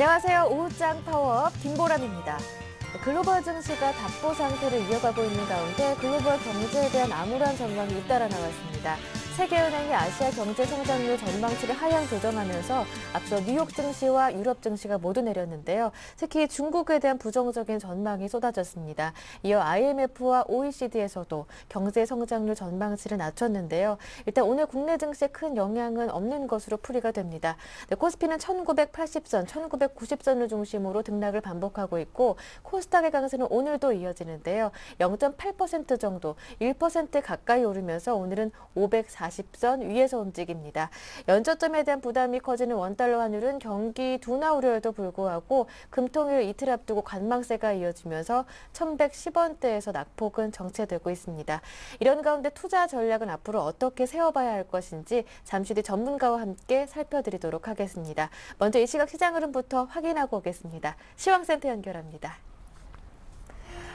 안녕하세요. 오후장 파워업 김보람입니다. 글로벌 증시가 답보 상태를 이어가고 있는 가운데 글로벌 경제에 대한 암울한 전망이 잇따라 나왔습니다. 세계은행이 아시아 경제 성장률 전망치를 하향 조정하면서 앞서 뉴욕 증시와 유럽 증시가 모두 내렸는데요. 특히 중국에 대한 부정적인 전망이 쏟아졌습니다. 이어 IMF와 OECD에서도 경제 성장률 전망치를 낮췄는데요. 일단 오늘 국내 증시에 큰 영향은 없는 것으로 풀이가 됩니다. 코스피는 1980선, 1990선을 중심으로 등락을 반복하고 있고 코스닥의 강세는 오늘도 이어지는데요. 0.8% 정도, 1% 가까이 오르면서 오늘은 540선 위에서 움직입니다. 연저점에 대한 부담이 커지는 원달러 환율은 경기 둔화 우려에도 불구하고 금통일 이틀 앞두고 관망세가 이어지면서 1110원대에서 낙폭은 정체되고 있습니다. 이런 가운데 투자 전략은 앞으로 어떻게 세워봐야 할 것인지 잠시 뒤 전문가와 함께 살펴드리도록 하겠습니다. 먼저 이 시각 시장 흐름부터 확인하고 오겠습니다. 시황센터 연결합니다.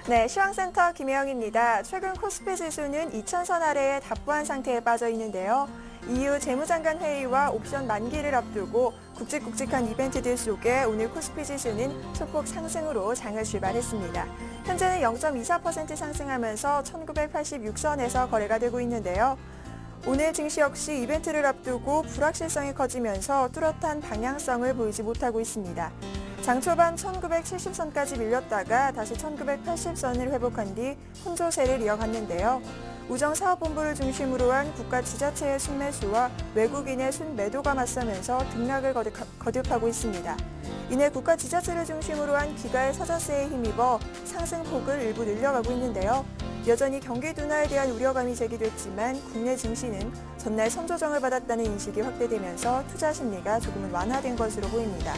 네, 시황센터 김혜영입니다. 최근 코스피 지수는 2000선 아래에 답보한 상태에 빠져 있는데요. EU 재무장관 회의와 옵션 만기를 앞두고 굵직굵직한 이벤트들 속에 오늘 코스피 지수는 소폭 상승으로 장을 출발했습니다. 현재는 0.24% 상승하면서 1986선에서 거래가 되고 있는데요. 오늘 증시 역시 이벤트를 앞두고 불확실성이 커지면서 뚜렷한 방향성을 보이지 못하고 있습니다. 장 초반 1970선까지 밀렸다가 다시 1980선을 회복한 뒤 혼조세를 이어갔는데요. 우정사업본부를 중심으로 한 국가 지자체의 순매수와 외국인의 순매도가 맞서면서 등락을 거듭하고 있습니다. 이내 국가 지자체를 중심으로 한 기가의 사자세에 힘입어 상승폭을 일부 늘려가고 있는데요. 여전히 경기 둔화에 대한 우려감이 제기됐지만 국내 증시는 전날 선조정을 받았다는 인식이 확대되면서 투자 심리가 조금은 완화된 것으로 보입니다.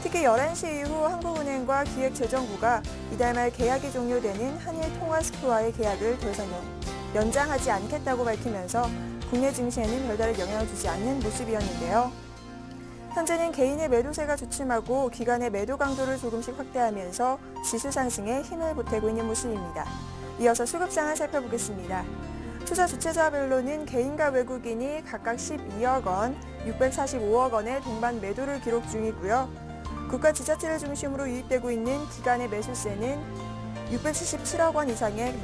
특히 11시 이후 한국은행과 기획재정부가 이달 말 계약이 종료되는 한일통화스프와의 계약을 더 이상 연장하지 않겠다고 밝히면서 국내 증시에는 별다른 영향을 주지 않는 모습이었는데요. 현재는 개인의 매도세가 주춤하고 기관의 매도 강도를 조금씩 확대하면서 지수 상승에 힘을 보태고 있는 모습입니다. 이어서 수급 상황 살펴보겠습니다. 투자 주체자별로는 개인과 외국인이 각각 12억 원, 645억 원의 동반 매도를 기록 중이고요. 국가 지자체를 중심으로 유입되고 있는 기관의 매수세는 677억 원 이상의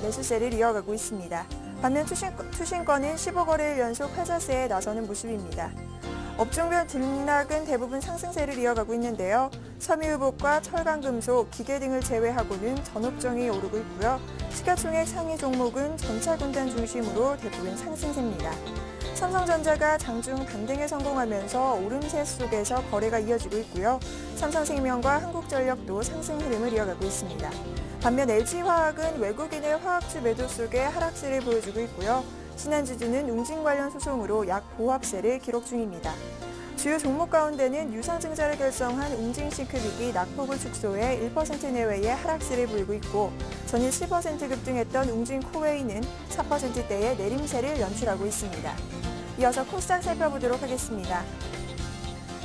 매수세를 이어가고 있습니다. 반면 투신권은 15거래일 연속 회자세에 나서는 모습입니다. 업종별 등락은 대부분 상승세를 이어가고 있는데요. 섬유유복과 철강금속, 기계 등을 제외하고는 전 업종이 오르고 있고요. 시가총액 상위 종목은 전차군단 중심으로 대부분 상승세입니다. 삼성전자가 장중 반등에 성공하면서 오름세 속에서 거래가 이어지고 있고요. 삼성생명과 한국전력도 상승 흐름을 이어가고 있습니다. 반면 LG화학은 외국인의 화학주 매도 속에 하락세를 보여주고 있고요. 신한지주는 웅진 관련 소송으로 약 보합세를 기록 중입니다. 주요 종목 가운데는 유상증자를 결성한 웅진싱크빅이 낙폭을 축소해 1% 내외의 하락세를 보이고 있고 전일 10% 급등했던 웅진코웨이는 4%대의 내림세를 연출하고 있습니다. 이어서 코스닥 살펴보도록 하겠습니다.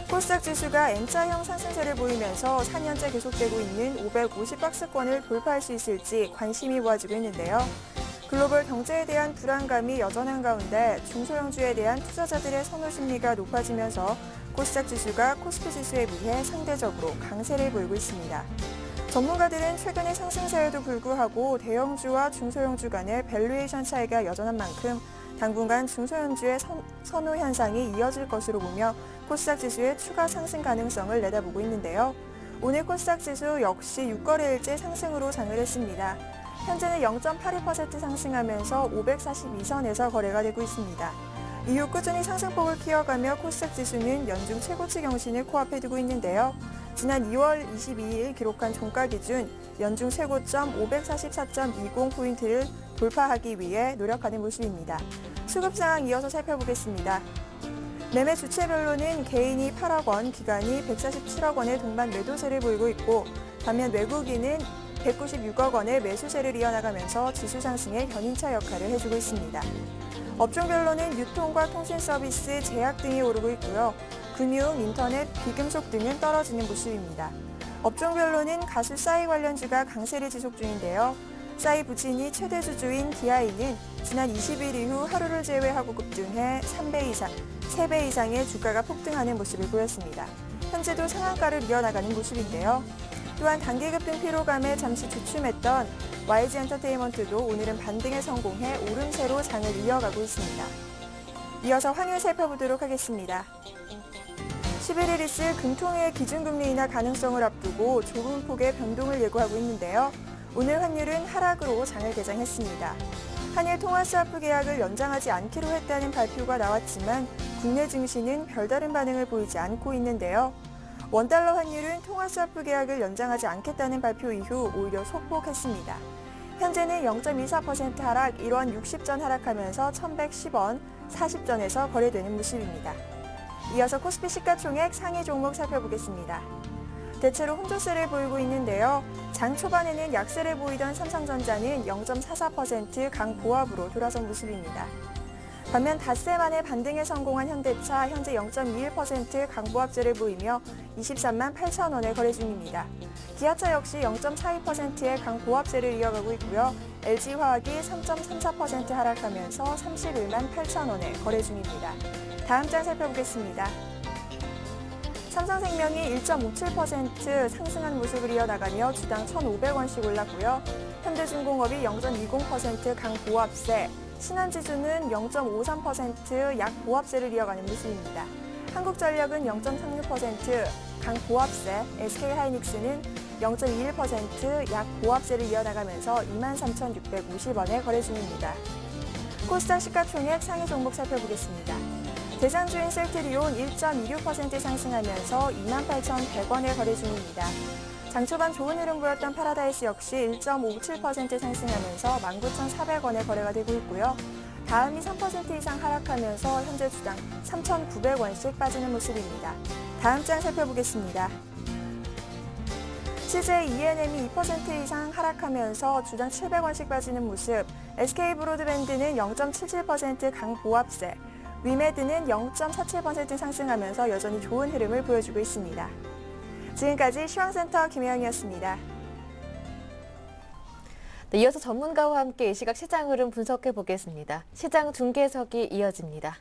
코스닥 지수가 N자형 상승세를 보이면서 4년째 계속되고 있는 550박스권을 돌파할 수 있을지 관심이 모아지고 있는데요. 글로벌 경제에 대한 불안감이 여전한 가운데 중소형주에 대한 투자자들의 선호 심리가 높아지면서 코스닥 지수가 코스피 지수에 비해 상대적으로 강세를 보이고 있습니다. 전문가들은 최근의 상승세에도 불구하고 대형주와 중소형주 간의 밸류에이션 차이가 여전한 만큼 당분간 중소형주의 선호 현상이 이어질 것으로 보며 코스닥 지수의 추가 상승 가능성을 내다보고 있는데요. 오늘 코스닥 지수 역시 6거래일째 상승으로 장을 했습니다. 현재는 0.82% 상승하면서 542선에서 거래가 되고 있습니다. 이후 꾸준히 상승폭을 키워가며 코스닥 지수는 연중 최고치 경신을 코앞에 두고 있는데요. 지난 2월 22일 기록한 종가 기준 연중 최고점 544.20포인트를 돌파하기 위해 노력하는 모습입니다. 수급 상황 이어서 살펴보겠습니다. 매매 주체별로는 개인이 8억 원, 기관이 147억 원의 동반 매도세를 보이고 있고 반면 외국인은 196억 원의 매수세를 이어나가면서 지수 상승에 견인차 역할을 해주고 있습니다. 업종별로는 유통과 통신 서비스, 제약 등이 오르고 있고요. 금융, 인터넷, 비금속 등은 떨어지는 모습입니다. 업종별로는 가수 싸이 관련주가 강세를 지속 중인데요. 싸이 부진이 최대 주주인 DI는 지난 20일 이후 하루를 제외하고 급등해 3배 이상의 주가가 폭등하는 모습을 보였습니다. 현재도 상한가를 이어나가는 모습인데요. 또한 단기 급등 피로감에 잠시 주춤했던 YG엔터테인먼트도 오늘은 반등에 성공해 오름세로 장을 이어가고 있습니다. 이어서 환율 살펴보도록 하겠습니다. 11일 있을 금통위의 기준금리 인하 가능성을 앞두고 좁은 폭의 변동을 예고하고 있는데요. 오늘 환율은 하락으로 장을 개장했습니다. 한일 통화스와프 계약을 연장하지 않기로 했다는 발표가 나왔지만 국내 증시는 별다른 반응을 보이지 않고 있는데요. 원달러 환율은 통화스와프 계약을 연장하지 않겠다는 발표 이후 오히려 소폭했습니다. 현재는 0.24% 하락 1원 60전 하락하면서 1110원 40전에서 거래되는 모습입니다. 이어서 코스피 시가총액 상위 종목 살펴보겠습니다. 대체로 혼조세를 보이고 있는데요. 장 초반에는 약세를 보이던 삼성전자는 0.44% 강보합으로 돌아선 모습입니다. 반면 닷새 만에 반등에 성공한 현대차 현재 0.21% 강보합세를 보이며 23만 8천 원에 거래 중입니다. 기아차 역시 0.42%의 강보합세를 이어가고 있고요. LG화학이 3.34% 하락하면서 31만 8천 원에 거래 중입니다. 다음 장 살펴보겠습니다. 삼성생명이 1.57% 상승한 모습을 이어나가며 주당 1,500원씩 올랐고요. 현대중공업이 0.20% 강보합세, 신한지주는 0.53% 약보합세를 이어가는 모습입니다. 한국전력은 0.36% 강보합세, SK하이닉스는 0.21% 약보합세를 이어나가면서 23,650원에 거래 중입니다. 코스닥 시가총액 상위 종목 살펴보겠습니다. 대상주인 셀트리온 1.26% 상승하면서 28,100원에 거래 중입니다. 장 초반 좋은 흐름 보였던 파라다이스 역시 1.57% 상승하면서 19,400원에 거래가 되고 있고요. 다음이 3% 이상 하락하면서 현재 주당 3,900원씩 빠지는 모습입니다. 다음 장 살펴보겠습니다. CJ ENM이 2% 이상 하락하면서 주당 700원씩 빠지는 모습, SK브로드밴드는 0.77% 강보합세, 위메드는 0.47% 상승하면서 여전히 좋은 흐름을 보여주고 있습니다. 지금까지 시황센터 김혜영이었습니다. 네, 이어서 전문가와 함께 이 시각 시장 흐름 분석해 보겠습니다. 시장 중계석이 이어집니다.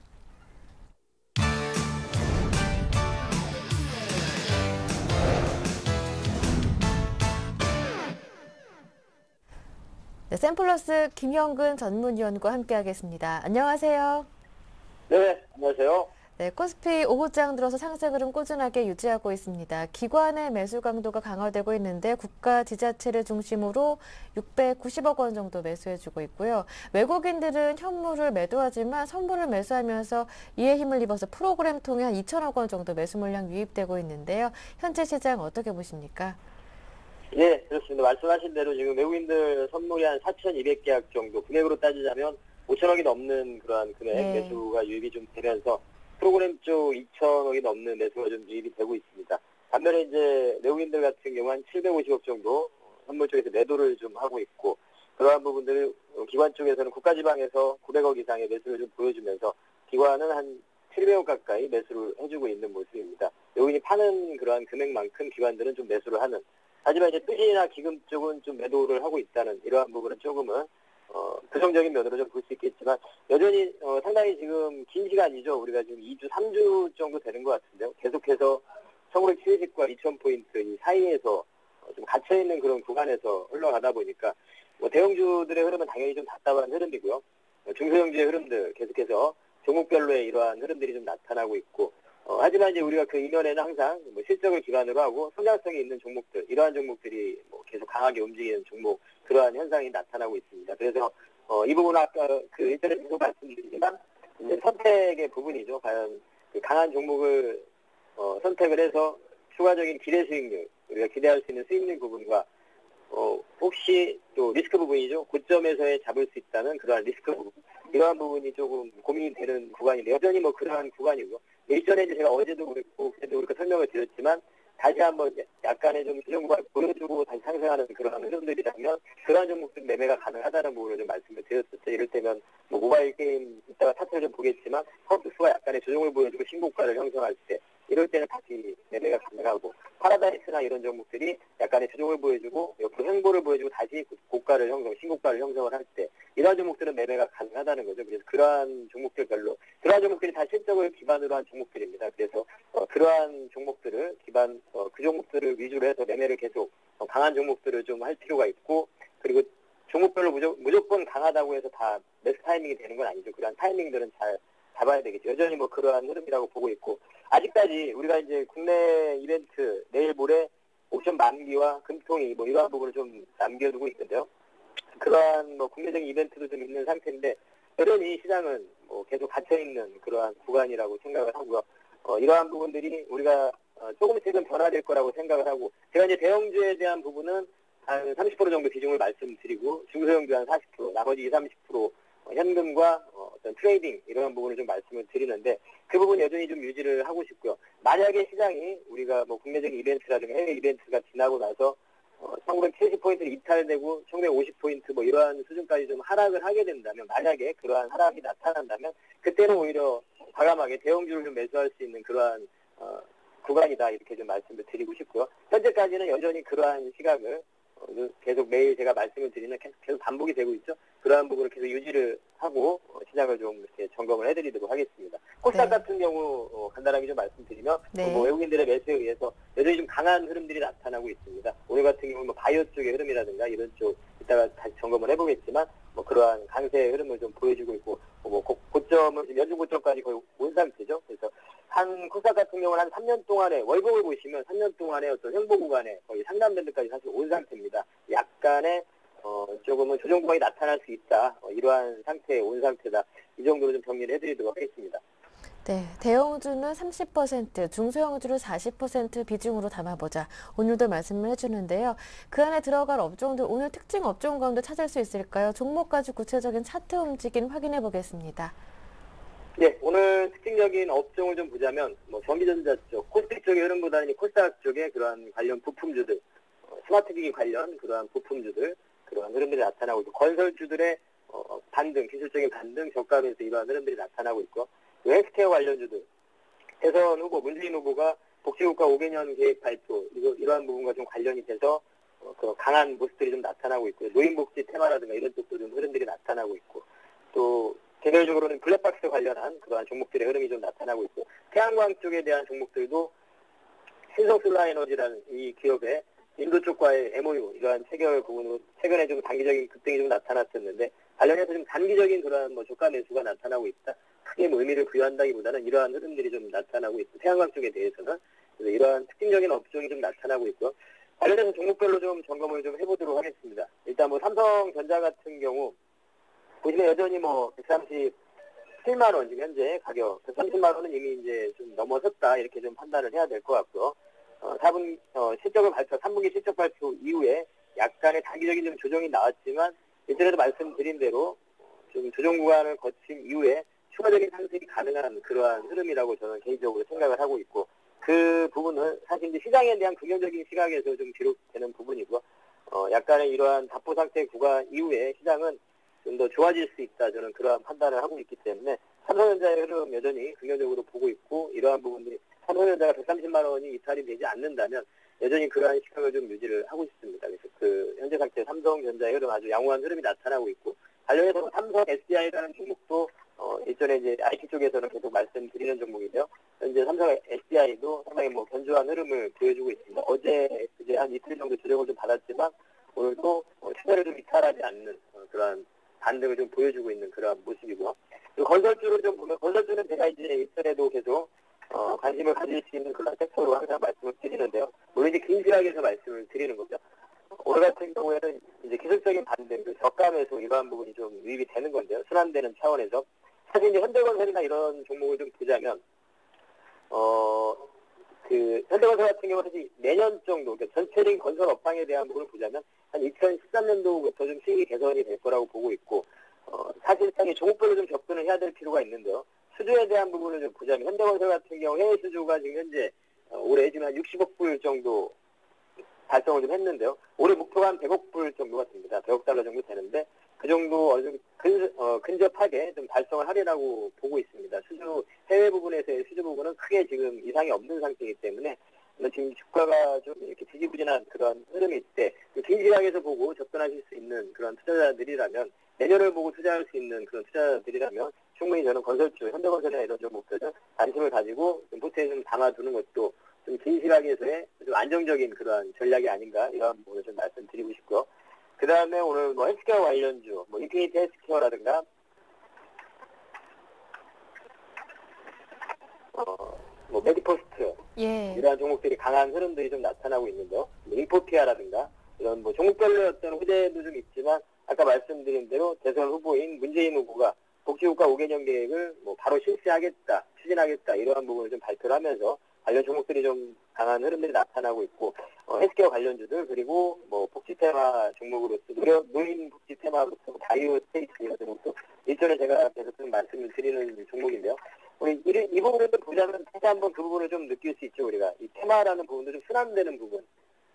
네, 샘플러스 김형근 전문위원과 함께하겠습니다. 안녕하세요. 네, 안녕하세요. 네, 코스피 오후장 들어서 상승 흐름 꾸준하게 유지하고 있습니다. 기관의 매수 강도가 강화되고 있는데 국가 지자체를 중심으로 690억 원 정도 매수해주고 있고요. 외국인들은 현물을 매도하지만 선물을 매수하면서 이에 힘을 입어서 프로그램 통해 한 2천억 원 정도 매수 물량 유입되고 있는데요. 현재 시장 어떻게 보십니까? 예, 그렇습니다. 말씀하신 대로 지금 외국인들 선물이 한 4,200계약 정도, 금액으로 따지자면 5천억이 넘는 그러한 금액 네. 매수가 유입이 좀 되면서 프로그램 쪽 2천억이 넘는 매수가 좀 유입이 되고 있습니다. 반면에 이제 외국인들 같은 경우 한 750억 정도 선물 쪽에서 매도를 좀 하고 있고, 그러한 부분들을 기관 쪽에서는 국가지방에서 900억 이상의 매수를 좀 보여주면서 기관은 한 700억 가까이 매수를 해주고 있는 모습입니다. 외국인이 파는 그러한 금액만큼 기관들은 좀 매수를 하는. 하지만 이제 투기나 기금 쪽은 좀 매도를 하고 있다는 이러한 부분은 조금은 부정적인 면으로 좀 볼 수 있겠지만 여전히 상당히 지금 긴 시간이죠. 우리가 지금 2주, 3주 정도 되는 것 같은데요. 계속해서 1570과 2000포인트 이 사이에서 좀 갇혀있는 그런 구간에서 흘러가다 보니까 대형주들의 흐름은 당연히 좀 답답한 흐름이고요. 중소형주의 흐름들 계속해서 종목별로의 이러한 흐름들이 좀 나타나고 있고, 하지만 이제 우리가 그 이면에는 항상 실적을 기반으로 하고 성장성이 있는 종목들, 이러한 종목들이 계속 강하게 움직이는 종목, 그러한 현상이 나타나고 있습니다. 그래서 이 부분은 아까 그 일전에 계속 말씀드리지만 이제 선택의 부분이죠. 과연 그 강한 종목을 선택을 해서 추가적인 기대 수익률, 우리가 기대할 수 있는 수익률 부분과 혹시 또 리스크 부분이죠. 고점에서의 잡을 수 있다는 그러한 리스크 부분, 이러한 부분이 조금 고민이 되는 구간인데 여전히 그러한 구간이고, 일전에 제가 어제도 그랬고 그때도 그렇게 설명을 드렸지만 다시 한번 약간의 좀 조정구간을 보여주고 다시 상승하는 그러한 흐름들이라면 그러한 종목들 매매가 가능하다는 부분을 좀 말씀을 드렸었죠. 이를테면 모바일 게임 이따가 차트를 좀 보겠지만 카운트수가 약간의 조정을 보여주고 신고가를 형성할 때, 이럴 때는 다시 매매가 가능하고, 파라다이스나 이런 종목들이 약간의 조정을 보여주고 옆으로 횡보를 보여주고 다시 고가를 형성, 신고가를 형성을 할 때 이러한 종목들은 매매가 가능하다는 거죠. 그래서 그러한 종목들별로, 그러한 종목들이 다 실적을 기반으로 한 종목들입니다. 그래서 그러한 종목들을 기반으로 종목들을 위주로 해서 매매를 계속 강한 종목들을 좀 할 필요가 있고, 그리고 종목별로 무조건 강하다고 해서 다 매수 타이밍이 되는 건 아니죠. 그러한 타이밍들은 잘 잡아야 되겠죠. 여전히 뭐 그러한 흐름이라고 보고 있고, 아직까지 우리가 이제 국내 이벤트 내일 모레 옵션 만기와 금통위 뭐 이러한 부분을 좀 남겨두고 있는데요. 그러한 뭐 국내적인 이벤트도 좀 있는 상태인데, 여전히 시장은 뭐 계속 갇혀있는 그러한 구간이라고 생각을 하고요. 이러한 부분들이 우리가 조금씩은 변화될 거라고 생각을 하고, 제가 이제 대형주에 대한 부분은 한 30% 정도 비중을 말씀드리고, 중소형주 한 40%, 나머지 20, 30% 현금과 어떤 트레이딩 이런 부분을 좀 말씀을 드리는데, 그 부분 여전히 좀 유지를 하고 싶고요. 만약에 시장이 우리가 뭐 국내적인 이벤트라든가 해외 이벤트가 지나고 나서 1970포인트를 이탈되고 1950포인트 뭐 이러한 수준까지 좀 하락을 하게 된다면, 만약에 그러한 하락이 나타난다면 그때는 오히려 과감하게 대형주를 좀 매수할 수 있는 그러한 구간이다, 이렇게 좀 말씀을 드리고 싶고요. 현재까지는 여전히 그러한 시각을 계속 매일 제가 말씀을 드리는 계속 반복이 되고 있죠. 그러한 부분을 계속 유지를 하고 시장을 좀 이렇게 점검을 해드리도록 하겠습니다. 코스닥 네. 같은 경우 간단하게 좀 말씀드리면 네. 뭐 외국인들의 매수에 의해서 여전히 좀 강한 흐름들이 나타나고 있습니다. 오늘 같은 경우 뭐 바이오 쪽의 흐름이라든가 이런 쪽 이따가 다시 점검을 해보겠지만 뭐 그러한 강세의 흐름을 좀 보여주고 있고, 뭐 고점은 지금 연중 고점까지 거의 온 상태죠. 그래서 한 코스닥 같은 경우는 한 3년 동안에 월봉을 보시면 3년 동안에 어떤 횡보 구간에 거의 상단 밴드까지 사실 온 상태입니다. 약간의 조금은 조정 구간이 나타날 수 있다. 이러한 상태에 온 상태다. 이 정도로 좀 정리를 해드리도록 하겠습니다. 네, 대형주는 30%, 중소형주를 40% 비중으로 담아보자. 오늘도 말씀을 해주는데요. 그 안에 들어갈 업종들, 오늘 특징 업종 가운데 찾을 수 있을까요? 종목까지 구체적인 차트 움직임 확인해 보겠습니다. 네, 오늘 특징적인 업종을 좀 보자면 뭐 전기전자 쪽, 코스피 쪽의 흐름보다는 코스닥 쪽의 그러한 관련 부품주들, 스마트기기 관련 그러한 부품주들, 그러한 흐름들이 나타나고 있고, 건설주들의 반등, 기술적인 반등, 저가에서 이러한 흐름들이 나타나고 있고, 헬스케어 관련주들, 대선 후보, 문재인 후보가 복지국가 5개년 계획 발표, 이러한 부분과 좀 관련이 돼서 그런 강한 모습들이 좀 나타나고 있고요. 노인복지 테마라든가 이런 쪽도 좀 흐름들이 나타나고 있고, 또 개별적으로는 블랙박스 관련한 그러한 종목들의 흐름이 좀 나타나고 있고, 태양광 쪽에 대한 종목들도 신성솔라에너지라는 이 기업의 인도 쪽과의 MOU 이러한 체결 부분으로 최근에 좀 단기적인 급등이 좀 나타났었는데, 관련해서 좀 단기적인 그러한 뭐 저가 매수가 나타나고 있다. 크게 뭐 의미를 부여한다기보다는 이러한 흐름들이 좀 나타나고 있고, 태양광 쪽에 대해서는 그래서 이러한 특징적인 업종이 좀 나타나고 있고, 관련해서 종목별로 좀 점검을 좀 해보도록 하겠습니다. 일단 뭐 삼성전자 같은 경우 보시면 여전히 뭐 137만 원 지금 현재 가격, 130만 원은 이미 이제 좀 넘어섰다, 이렇게 좀 판단을 해야 될 것 같고요. 4분 실적을 발표, 3분기 실적 발표 이후에 약간의 단기적인 좀 조정이 나왔지만, 예전에도 말씀드린 대로 좀 조정 구간을 거친 이후에 추가적인 상승이 가능한 그러한 흐름이라고 저는 개인적으로 생각을 하고 있고, 그 부분은 사실 이제 시장에 대한 긍정적인 시각에서 좀 기록되는 부분이고, 약간의 이러한 답보 상태 구간 이후에 시장은 좀 더 좋아질 수 있다, 저는 그러한 판단을 하고 있기 때문에 삼성전자의 흐름 여전히 긍정적으로 보고 있고, 이러한 부분들이 삼성전자가 130만 원이 이탈이 되지 않는다면 여전히 그러한 시각을 좀 유지를 하고 있습니다. 그래서 그 현재 상태 삼성전자의 흐름 아주 양호한 흐름이 나타나고 있고, 관련해서 삼성 SDI라는 종목도 예전에 이제 IT 쪽에서는 계속 말씀드리는 종목인데요. 현재 삼성 SDI도 상당히 뭐 견조한 흐름을 보여주고 있습니다. 어제 이제 한 이틀 정도 조정을 좀 받았지만 오늘도 추세를 좀 이탈하지 않는 그러한 반등을 좀 보여주고 있는 그런 모습이고요. 그리고 건설주를 좀 보면, 건설주는 제가 이제 이전에도 계속 관심을 가질 수 있는 그런 섹터로 항상 말씀을 드리는데요. 물론 이제 긴 시각에서 말씀을 드리는 거죠. 오늘 같은 경우에는 이제 기술적인 반등, 저가 매수 이러한 부분이 좀 유입이 되는 건데요. 순환되는 차원에서 사실 이제 현대건설이나 이런 종목을 좀 보자면 그 현대건설 같은 경우는 사실 내년 정도, 그러니까 전체적인 건설 업황에 대한 부분을 보자면 한 2013년도부터 좀 수익이 개선이 될 거라고 보고 있고, 사실상의 종목별로 좀 접근을 해야 될 필요가 있는데요. 수주에 대한 부분을 좀 보자면 현대건설 같은 경우 해외 수주가 지금 현재 올해 지금 한 60억 불 정도 달성을 좀 했는데요. 올해 목표가 한 100억 불 정도가 됩니다. 100억 달러 정도 되는데 그 정도 어느 정도 근접하게 좀 달성을 하리라고 보고 있습니다. 수주 해외 부분에서의 수주 부분은 크게 지금 이상이 없는 상태이기 때문에 지금 주가가 좀 이렇게 지지부진한 그런 흐름이 있을 때 긴 시각에서 보고 접근하실 수 있는 그런 투자자들이라면, 내년을 보고 투자할 수 있는 그런 투자자들이라면 충분히 저는 건설주, 현대건설이나 이런 종목들은 관심을 가지고 좀 포트에 좀 담아두는 것도 좀 좀 긴 시각에서의 좀 안정적인 그러한 전략이 아닌가 이런 부분을 좀 말씀드리고 싶고요. 그 다음에 오늘 뭐 헬스케어 관련주, 뭐 인피니티 헬스케어라든가 뭐 메디포스트 예. 이러한 종목들이 강한 흐름들이 좀 나타나고 있는데요. 뭐 인포피아라든가 이런 뭐 종목별로의 어떤 후대도 좀 있지만 아까 말씀드린 대로 대선 후보인 문재인 후보가 복지국가 5개년 계획을 뭐 바로 실시하겠다, 추진하겠다 이러한 부분을 좀 발표를 하면서 관련 종목들이 좀 강한 흐름들이 나타나고 있고 헬스케어 관련주들 그리고 뭐 복지 테마 종목으로서 노인 복지 테마부터 바이오 스테이트 이런 종목도 일전에 제가 계속 좀 말씀을 드리는 종목인데요. 우리 이 부분을 좀 보자면 다시 한번 그 부분을 좀 느낄 수 있죠. 우리가 이 테마라는 부분도 좀 순환되는 부분.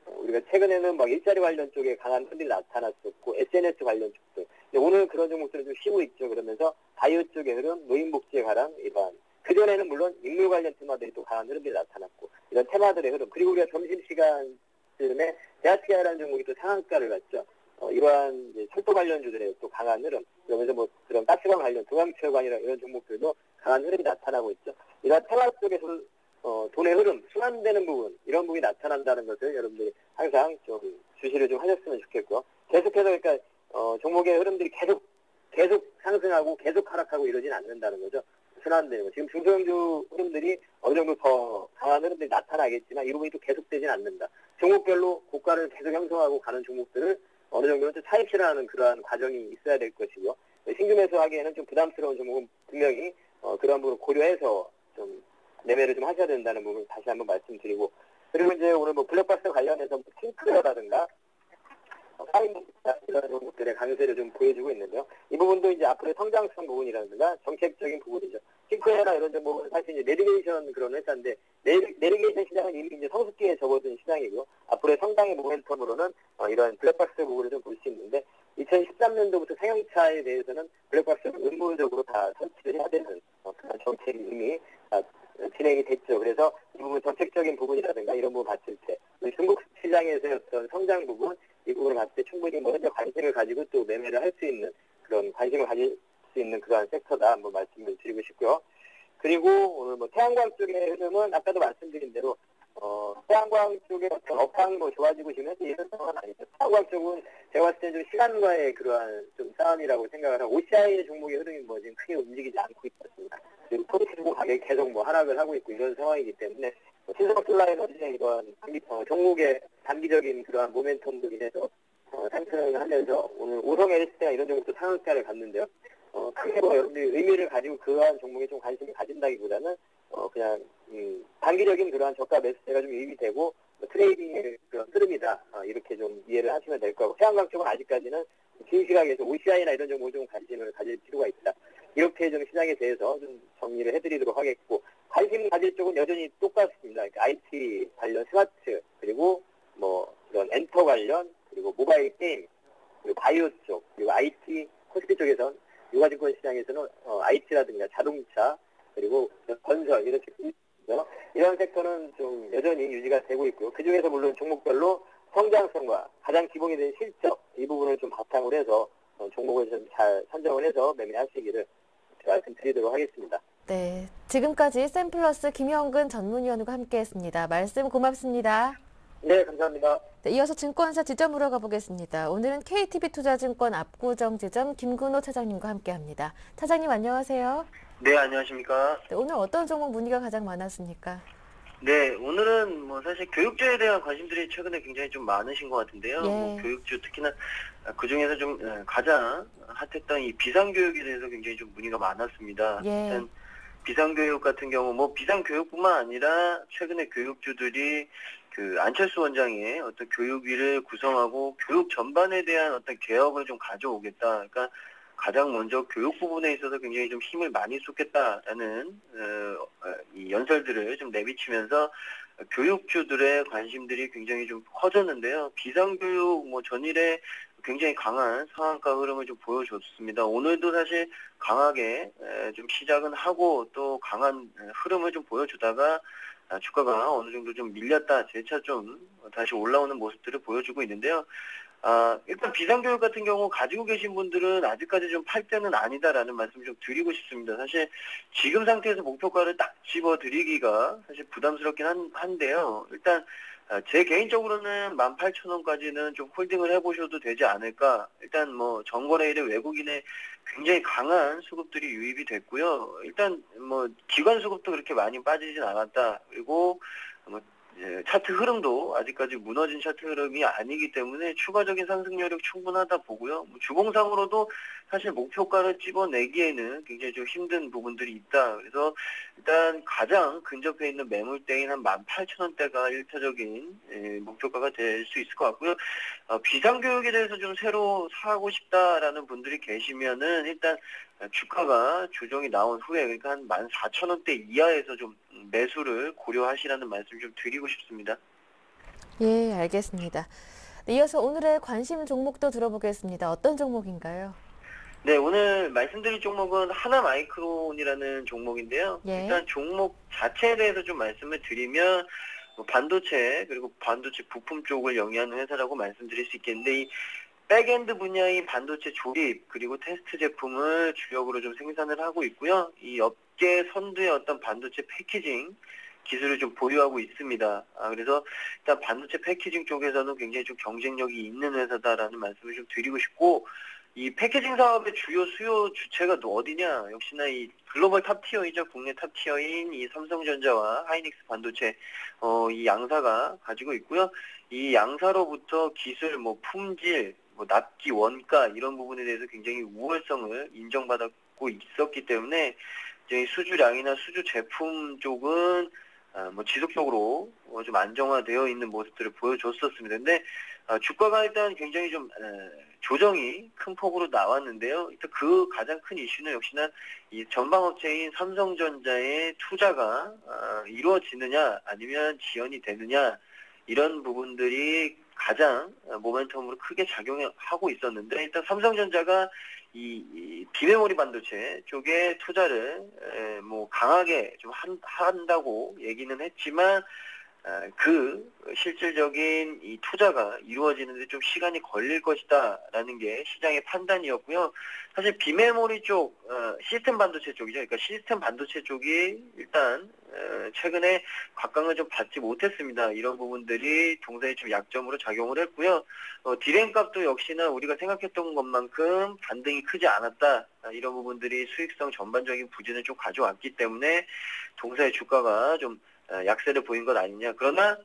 우리가 최근에는 막 일자리 관련 쪽에 강한 흐름이 나타났었고 SNS 관련 쪽들. 근데 오늘 그런 종목들은 좀 쉬고 있죠. 그러면서 바이오 쪽의 흐름, 노인복지에 관한 이러한 그전에는 물론 인물 관련 테마들이 또 강한 흐름이 나타났고 이런 테마들의 흐름. 그리고 우리가 점심시간쯤에 대하티아라는 종목이 또 상한가를 갔죠. 이러한 이제 철도 관련주들의 또 강한 흐름. 그러면서 뭐 그런 가스관 관련, 도강철관이나 이런 종목들도 강한 흐름이 나타나고 있죠. 이런 테마 쪽에서 돈의 흐름, 순환되는 부분, 이런 부분이 나타난다는 것을 여러분들이 항상 좀 주시를 좀 하셨으면 좋겠고요. 계속해서 그러니까, 종목의 흐름들이 계속 상승하고 계속 하락하고 이러진 않는다는 거죠. 순환되는 거. 지금 중소형주 흐름들이 어느 정도 더 강한 흐름들이 나타나겠지만 이 부분이 또 계속되진 않는다. 종목별로 고가를 계속 형성하고 가는 종목들을 어느 정도는 좀 차입실하는 그러한 과정이 있어야 될 것이고요. 신규 매수하기에는 좀 부담스러운 종목은 분명히 그런 부분을 고려해서 좀 매매를 좀 하셔야 된다는 부분을 다시 한번 말씀드리고 그리고 이제 오늘 뭐 블랙박스 관련해서 뭐 킹크라든가 이런 종목들의 강세를 좀 보여주고 있는데요. 이 부분도 이제 앞으로의 성장성 부분이라든가 정책적인 부분이죠. 킹크나 이런 종목은 사실 이제 내비게이션 그런 회사인데 내비게이션 시장은 이미 이제 성숙기에 접어든 시장이고 앞으로의 성장의 모멘텀으로는 이런 블랙박스 부분을 좀 볼 수 있는데 2013년도부터 상용차에 대해서는 블랙박스를 의무적으로 다 설치를 해야 되는 그런 정책이 이미 진행이 됐죠. 그래서 이 부분 정책적인 부분이라든가 이런 부분 봤을 때 중국 시장에서의 어떤 성장 부분 이 부분을 봤을 때 충분히 뭐 현재 관심을 가지고 또 매매를 할 수 있는 그런 관심을 가질 수 있는 그러한 섹터다 한번 말씀을 드리고 싶고요. 그리고 오늘 뭐 태양광 쪽의 흐름은 아까도 말씀드린 대로 태양광 쪽의 어떤 업황 뭐 좋아지고 지면서 이런 상황은 아니죠. 태양광 쪽은 제가 봤을 때 좀 시간과의 그러한 좀 싸움이라고 생각을 하고 OCI 종목의 흐름이 뭐 지금 크게 움직이지 않고 있습니다. 그리고 토리스고 가격이 계속 뭐 하락을 하고 있고 이런 상황이기 때문에 신성솔라에너지의 이런 종목의 단기적인 그러한 모멘텀들로 인해서 상승을 하면서 오늘 오성 LS나 이런 종목도 상한가를 갔는데요. 크게 뭐 여러분들이 의미를 가지고 그러한 종목에 좀 관심을 가진다기보다는 그냥 단기적인 그러한 저가 매수세가 좀 유입이 되고 트레이딩의 그런 흐름이다 이렇게 좀 이해를 하시면 될 거고 태양광 쪽은 아직까지는 긴 시각에서 OCI나 이런 종목에 좀 관심을 가질 필요가 있다. 이렇게 좀 시장에 대해서 좀 정리를 해드리도록 하겠고 관심 가질 쪽은 여전히 똑같습니다. 그러니까 IT 관련 스마트 그리고 뭐 이런 엔터 관련 그리고 모바일 게임 그리고 바이오 쪽 그리고 IT 코스피 쪽에선 유가증권 시장에서는 IT라든가 자동차 그리고 건설 이런 이런 섹터는 좀 여전히 유지가 되고 있고요. 그 중에서 물론 종목별로 성장성과 가장 기본이 된 실적 이 부분을 좀 바탕으로 해서 종목을 좀 잘 선정을 해서 매매하시기를 말씀드리도록 하겠습니다. 네, 지금까지 샘플러스 김영근 전문위원과 함께했습니다. 말씀 고맙습니다. 네, 감사합니다. 네, 이어서 증권사 지점으로 가보겠습니다. 오늘은 KTB투자증권 압구정지점 김근호 차장님과 함께합니다. 차장님 안녕하세요. 네, 안녕하십니까. 네, 오늘 어떤 종목 문의가 가장 많았습니까? 네, 오늘은 뭐 사실 교육주에 대한 관심들이 최근에 굉장히 좀 많으신 것 같은데요. 예. 뭐 교육주 특히나 그 중에서 좀 가장 핫했던 이 비상교육에 대해서 굉장히 좀 문의가 많았습니다. 예. 일단 비상교육 같은 경우 뭐 비상교육뿐만 아니라 최근에 교육주들이 그 안철수 원장의 어떤 교육위를 구성하고 교육 전반에 대한 어떤 개혁을 좀 가져오겠다. 그러니까 가장 먼저 교육 부분에 있어서 굉장히 좀 힘을 많이 쏟겠다라는 이 연설들을 좀 내비치면서 교육주들의 관심들이 굉장히 좀 커졌는데요. 비상교육 뭐 전일에 굉장히 강한 상한가 흐름을 좀 보여줬습니다. 오늘도 사실 강하게 좀 시작은 하고 또 강한 흐름을 좀 보여주다가 주가가 어느 정도 좀 밀렸다 재차 좀 다시 올라오는 모습들을 보여주고 있는데요. 일단 비상교육 같은 경우 가지고 계신 분들은 아직까지 좀 팔 때는 아니다라는 말씀 좀 드리고 싶습니다. 사실 지금 상태에서 목표가를 딱 집어드리기가 사실 부담스럽긴 한데요. 일단 제 개인적으로는 18,000원까지는 좀 홀딩을 해보셔도 되지 않을까. 일단 뭐 전거래일에 외국인의 굉장히 강한 수급들이 유입이 됐고요. 일단 뭐 기관 수급도 그렇게 많이 빠지진 않았다. 그리고 뭐 차트 흐름도 아직까지 무너진 차트 흐름이 아니기 때문에 추가적인 상승 여력 충분하다 보고요. 뭐 주봉상으로도 사실 목표가를 집어내기에는 굉장히 좀 힘든 부분들이 있다. 그래서 일단 가장 근접해 있는 매물대인 한 18,000원대가 일차적인 목표가가 될 수 있을 것 같고요. 비상교육에 대해서 좀 새로 사고 싶다라는 분들이 계시면은 일단 주가가 조정이 나온 후에 그러니까 한 14,000원대 이하에서 좀 매수를 고려하시라는 말씀 좀 드리고 싶습니다. 예, 알겠습니다. 네, 이어서 오늘의 관심 종목도 들어보겠습니다. 어떤 종목인가요? 네, 오늘 말씀드릴 종목은 하나마이크론이라는 종목인데요. 예. 일단 종목 자체에 대해서 좀 말씀을 드리면 반도체 그리고 반도체 부품 쪽을 영위하는 회사라고 말씀드릴 수 있겠는데 이 백엔드 분야의 반도체 조립 그리고 테스트 제품을 주력으로 좀 생산을 하고 있고요. 이 업계 선두의 어떤 반도체 패키징 기술을 좀 보유하고 있습니다. 그래서 일단 반도체 패키징 쪽에서는 굉장히 좀 경쟁력이 있는 회사다라는 말씀을 좀 드리고 싶고 이 패키징 사업의 주요 수요 주체가 또 어디냐? 역시나 이 글로벌 탑티어이죠. 국내 탑티어인 이 삼성전자와 하이닉스 반도체 이 양사가 가지고 있고요. 이 양사로부터 기술, 뭐 품질, 뭐 납기 원가 이런 부분에 대해서 굉장히 우월성을 인정받았고 있었기 때문에 이제 수주량이나 수주 제품 쪽은 뭐 지속적으로 좀 안정화되어 있는 모습들을 보여줬었습니다. 근데 주가가 일단 굉장히 좀 조정이 큰 폭으로 나왔는데요. 일단 그 가장 큰 이슈는 역시나 이 전방업체인 삼성전자의 투자가 이루어지느냐 아니면 지연이 되느냐 이런 부분들이 가장 모멘텀으로 크게 작용하고 있었는데 일단 삼성전자가 이 비메모리 반도체 쪽에 투자를 뭐 강하게 좀 한다고 얘기는 했지만 그 실질적인 이 투자가 이루어지는데 좀 시간이 걸릴 것이다라는 게 시장의 판단이었고요. 사실 비메모리 쪽, 시스템 반도체 쪽이죠. 그러니까 시스템 반도체 쪽이 일단 최근에 각광을 좀 받지 못했습니다. 이런 부분들이 동사에 좀 약점으로 작용을 했고요. 디램 값도 역시나 우리가 생각했던 것만큼 반등이 크지 않았다. 이런 부분들이 수익성 전반적인 부진을 좀 가져왔기 때문에 동사의 주가가 좀 약세를 보인 것 아니냐. 그러나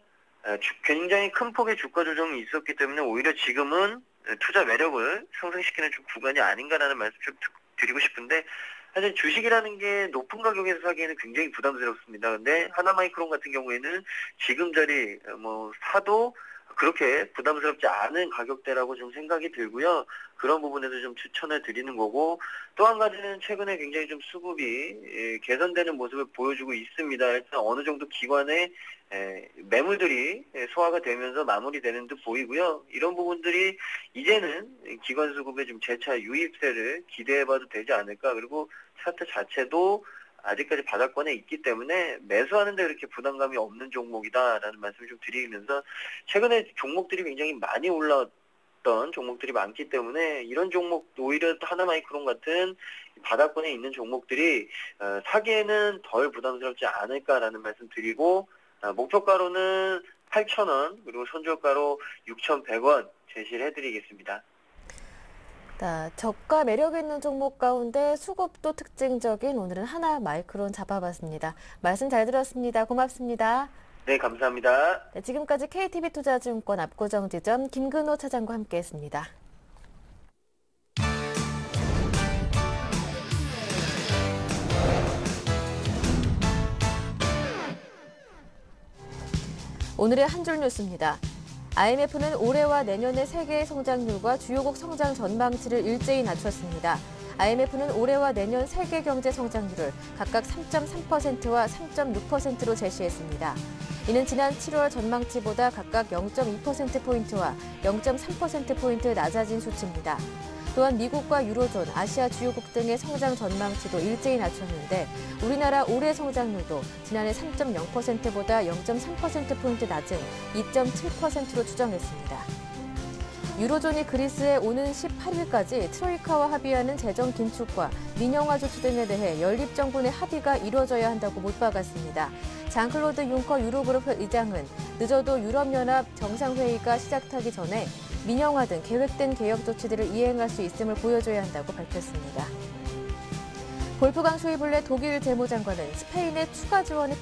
굉장히 큰 폭의 주가 조정이 있었기 때문에 오히려 지금은 투자 매력을 상승시키는 좀 구간이 아닌가라는 말씀 좀 드리고 싶은데 사실 주식이라는 게 높은 가격에서 사기에는 굉장히 부담스럽습니다. 근데 하나마이크론 같은 경우에는 지금 자리 뭐 사도 그렇게 부담스럽지 않은 가격대라고 좀 생각이 들고요. 그런 부분에서 좀 추천을 드리는 거고 또 한 가지는 최근에 굉장히 좀 수급이 개선되는 모습을 보여주고 있습니다. 일단 어느 정도 기관의 매물들이 소화가 되면서 마무리되는 듯 보이고요. 이런 부분들이 이제는 기관 수급의 좀 재차 유입세를 기대해봐도 되지 않을까. 그리고 차트 자체도 아직까지 바닥권에 있기 때문에 매수하는데 그렇게 부담감이 없는 종목이다라는 말씀을 좀 드리면서 최근에 종목들이 굉장히 많이 올라왔던 종목들이 많기 때문에 이런 종목 오히려 하나마이크론 같은 바닥권에 있는 종목들이 사기에는 덜 부담스럽지 않을까라는 말씀 드리고 목표가로는 8,000원 그리고 손절가로 6,100원 제시를 해드리겠습니다. 저가 매력 있는 종목 가운데 수급도 특징적인 오늘은 하나마이크론 잡아봤습니다. 말씀 잘 들었습니다. 고맙습니다. 네, 감사합니다. 네, 지금까지 KTB투자증권 압구정지점 김근호 차장과 함께했습니다. 오늘의 한 줄 뉴스입니다. IMF는 올해와 내년의 세계의 성장률과 주요국 성장 전망치를 일제히 낮췄습니다. IMF는 올해와 내년 세계 경제 성장률을 각각 3.3%와 3.6%로 제시했습니다. 이는 지난 7월 전망치보다 각각 0.2%포인트와 0.3%포인트 낮아진 수치입니다. 또한 미국과 유로존, 아시아 주요국 등의 성장 전망치도 일제히 낮췄는데 우리나라 올해 성장률도 지난해 3.0%보다 0.3%포인트 낮은 2.7%로 추정했습니다. 유로존이 그리스에 오는 18일까지 트로이카와 합의하는 재정 긴축과 민영화 조치 등에 대해 연립정부 내 합의가 이루어져야 한다고 못 박았습니다. 장클로드 융커 유로그룹 의장은 늦어도 유럽연합 정상회의가 시작하기 전에 민영화 등 계획된 개혁 조치들을 이행할 수 있음을 보여줘야 한다고 밝혔습니다. 볼프강 슈이블레 독일 재무장관은 스페인의 추가 지원이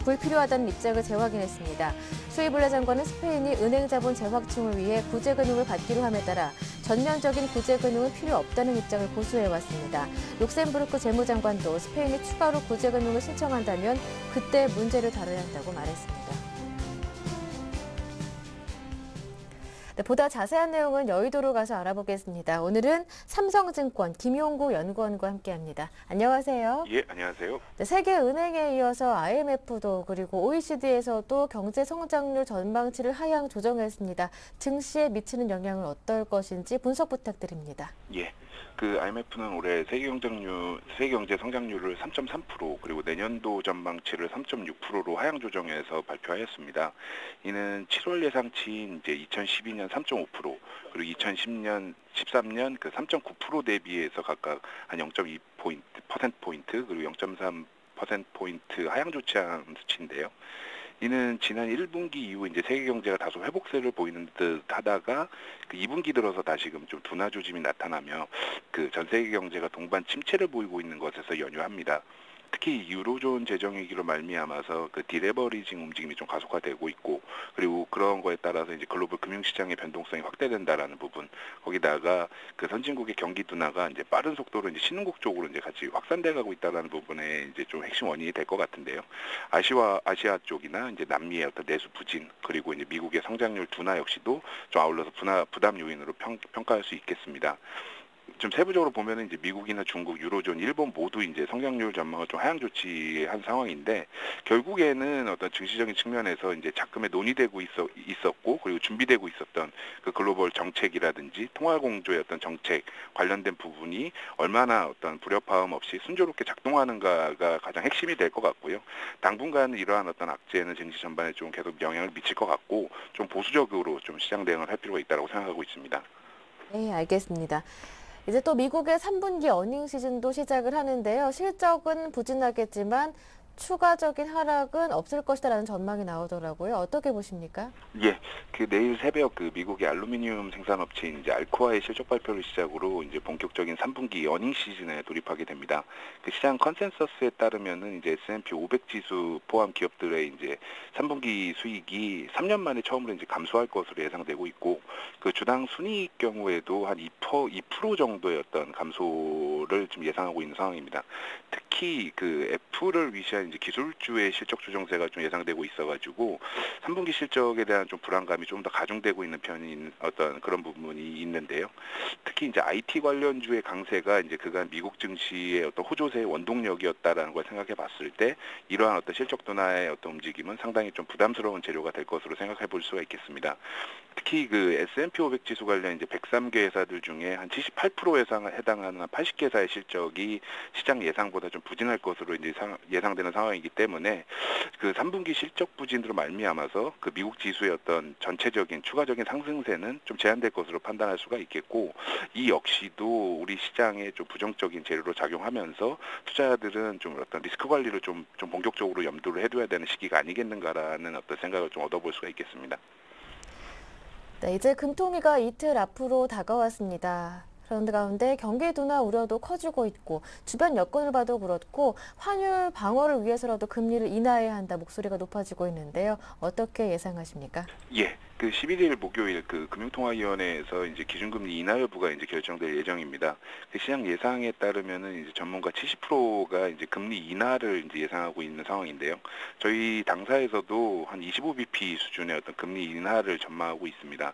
불필요하다는 입장을 재확인했습니다. 슈이블레 장관은 스페인이 은행 자본 재확충을 위해 구제금융을 받기로 함에 따라 전면적인 구제금융은 필요 없다는 입장을 고수해왔습니다. 룩셈부르크 재무장관도 스페인이 추가로 구제금융을 신청한다면 그때 문제를 다뤄야 한다고 말했습니다. 네, 보다 자세한 내용은 여의도로 가서 알아보겠습니다. 오늘은 삼성증권 김용구 연구원과 함께합니다. 안녕하세요. 예, 안녕하세요. 네, 세계은행에 이어서 IMF도 그리고 OECD에서도 경제 성장률 전망치를 하향 조정했습니다. 증시에 미치는 영향은 어떨 것인지 분석 부탁드립니다. 예. IMF는 올해 세계 경제 성장률을 3.3% 그리고 내년도 전망치를 3.6%로 하향 조정해서 발표하였습니다. 이는 7월 예상치인 이제 2012년 3.5% 그리고 2013년 3.9% 대비해서 각각 한 0.2%포인트 그리고 0.3%포인트 하향 조치한 수치인데요. 이는 지난 1분기 이후 이제 세계 경제가 다소 회복세를 보이는 듯 하다가 2분기 들어서 다시금 좀 둔화 조짐이 나타나며 전 세계 경제가 동반 침체를 보이고 있는 것에서 연유합니다. 특히 유로존 재정 위기로 말미암아서 디레버리징 움직임이 좀 가속화되고 있고 그리고 그런 거에 따라서 이제 글로벌 금융시장의 변동성이 확대된다라는 부분 거기다가 선진국의 경기 둔화가 이제 빠른 속도로 이제 신흥국 쪽으로 이제 같이 확산돼 가고 있다라는 부분에 이제 좀 핵심 원인이 될 것 같은데요. 아시아 쪽이나 이제 남미의 어떤 내수 부진 그리고 이제 미국의 성장률 둔화 역시도 좀 아울러서 부담 요인으로 평가할 수 있겠습니다. 좀 세부적으로 보면은 이제 미국이나 중국, 유로존, 일본 모두 이제 성장률 전망을 좀 하향 조치한 상황인데 결국에는 어떤 증시적인 측면에서 이제 자금에 논의되고 있었고 그리고 준비되고 있었던 글로벌 정책이라든지 통화 공조의 어떤 정책 관련된 부분이 얼마나 어떤 불협화음 없이 순조롭게 작동하는가가 가장 핵심이 될 것 같고요. 당분간은 이러한 어떤 악재는 증시 전반에 좀 계속 영향을 미칠 것 같고 좀 보수적으로 좀 시장 대응을 할 필요가 있다고 생각하고 있습니다. 네, 알겠습니다. 이제 또 미국의 3분기 어닝 시즌도 시작을 하는데요. 실적은 부진하겠지만 추가적인 하락은 없을 것이다라는 전망이 나오더라고요. 어떻게 보십니까? 예, 내일 새벽 미국의 알루미늄 생산업체인 이제 알코아의 실적 발표를 시작으로 이제 본격적인 3분기 어닝 시즌에 돌입하게 됩니다. 시장 컨센서스에 따르면은 이제 S&P 500 지수 포함 기업들의 이제 3분기 수익이 3년 만에 처음으로 이제 감소할 것으로 예상되고 있고 주당 순이익 경우에도 한 2% 정도의 어떤 감소를 좀 예상하고 있는 상황입니다. 특히 애플을 위시한 이제 기술주의 실적 조정세가 좀 예상되고 있어가지고 3분기 실적에 대한 좀 불안감이 좀 더 가중되고 있는 편인 어떤 그런 부분이 있는데요. 특히 이제 IT 관련주의 강세가 이제 그간 미국 증시의 어떤 호조세의 원동력이었다라는 걸 생각해 봤을 때 이러한 어떤 실적 둔화의 어떤 움직임은 상당히 좀 부담스러운 재료가 될 것으로 생각해 볼 수가 있겠습니다. 특히 S&P 500 지수 관련 이제 103개 회사들 중에 한 78%에 해당하는 한 80개사의 실적이 시장 예상보다 좀 부진할 것으로 이제 예상되는 상황이기 때문에 3분기 실적 부진으로 말미암아서 미국 지수의 어떤 전체적인 추가적인 상승세는 좀 제한될 것으로 판단할 수가 있겠고 이 역시도 우리 시장에 좀 부정적인 재료로 작용하면서 투자자들은 좀 어떤 리스크 관리를 좀 본격적으로 염두를 해둬야 되는 시기가 아니겠는가라는 어떤 생각을 좀 얻어볼 수가 있겠습니다. 네, 이제 금토미가 이틀 앞으로 다가왔습니다. 그런데 가운데 경기 둔화 우려도 커지고 있고 주변 여건을 봐도 그렇고 환율 방어를 위해서라도 금리를 인하해야 한다 목소리가 높아지고 있는데요. 어떻게 예상하십니까? 예. 11일 목요일 금융통화위원회에서 이제 기준금리 인하 여부가 이제 결정될 예정입니다. 시장 예상에 따르면은 이제 전문가 70%가 이제 금리 인하를 이제 예상하고 있는 상황인데요. 저희 당사에서도 한 25bp 수준의 어떤 금리 인하를 전망하고 있습니다.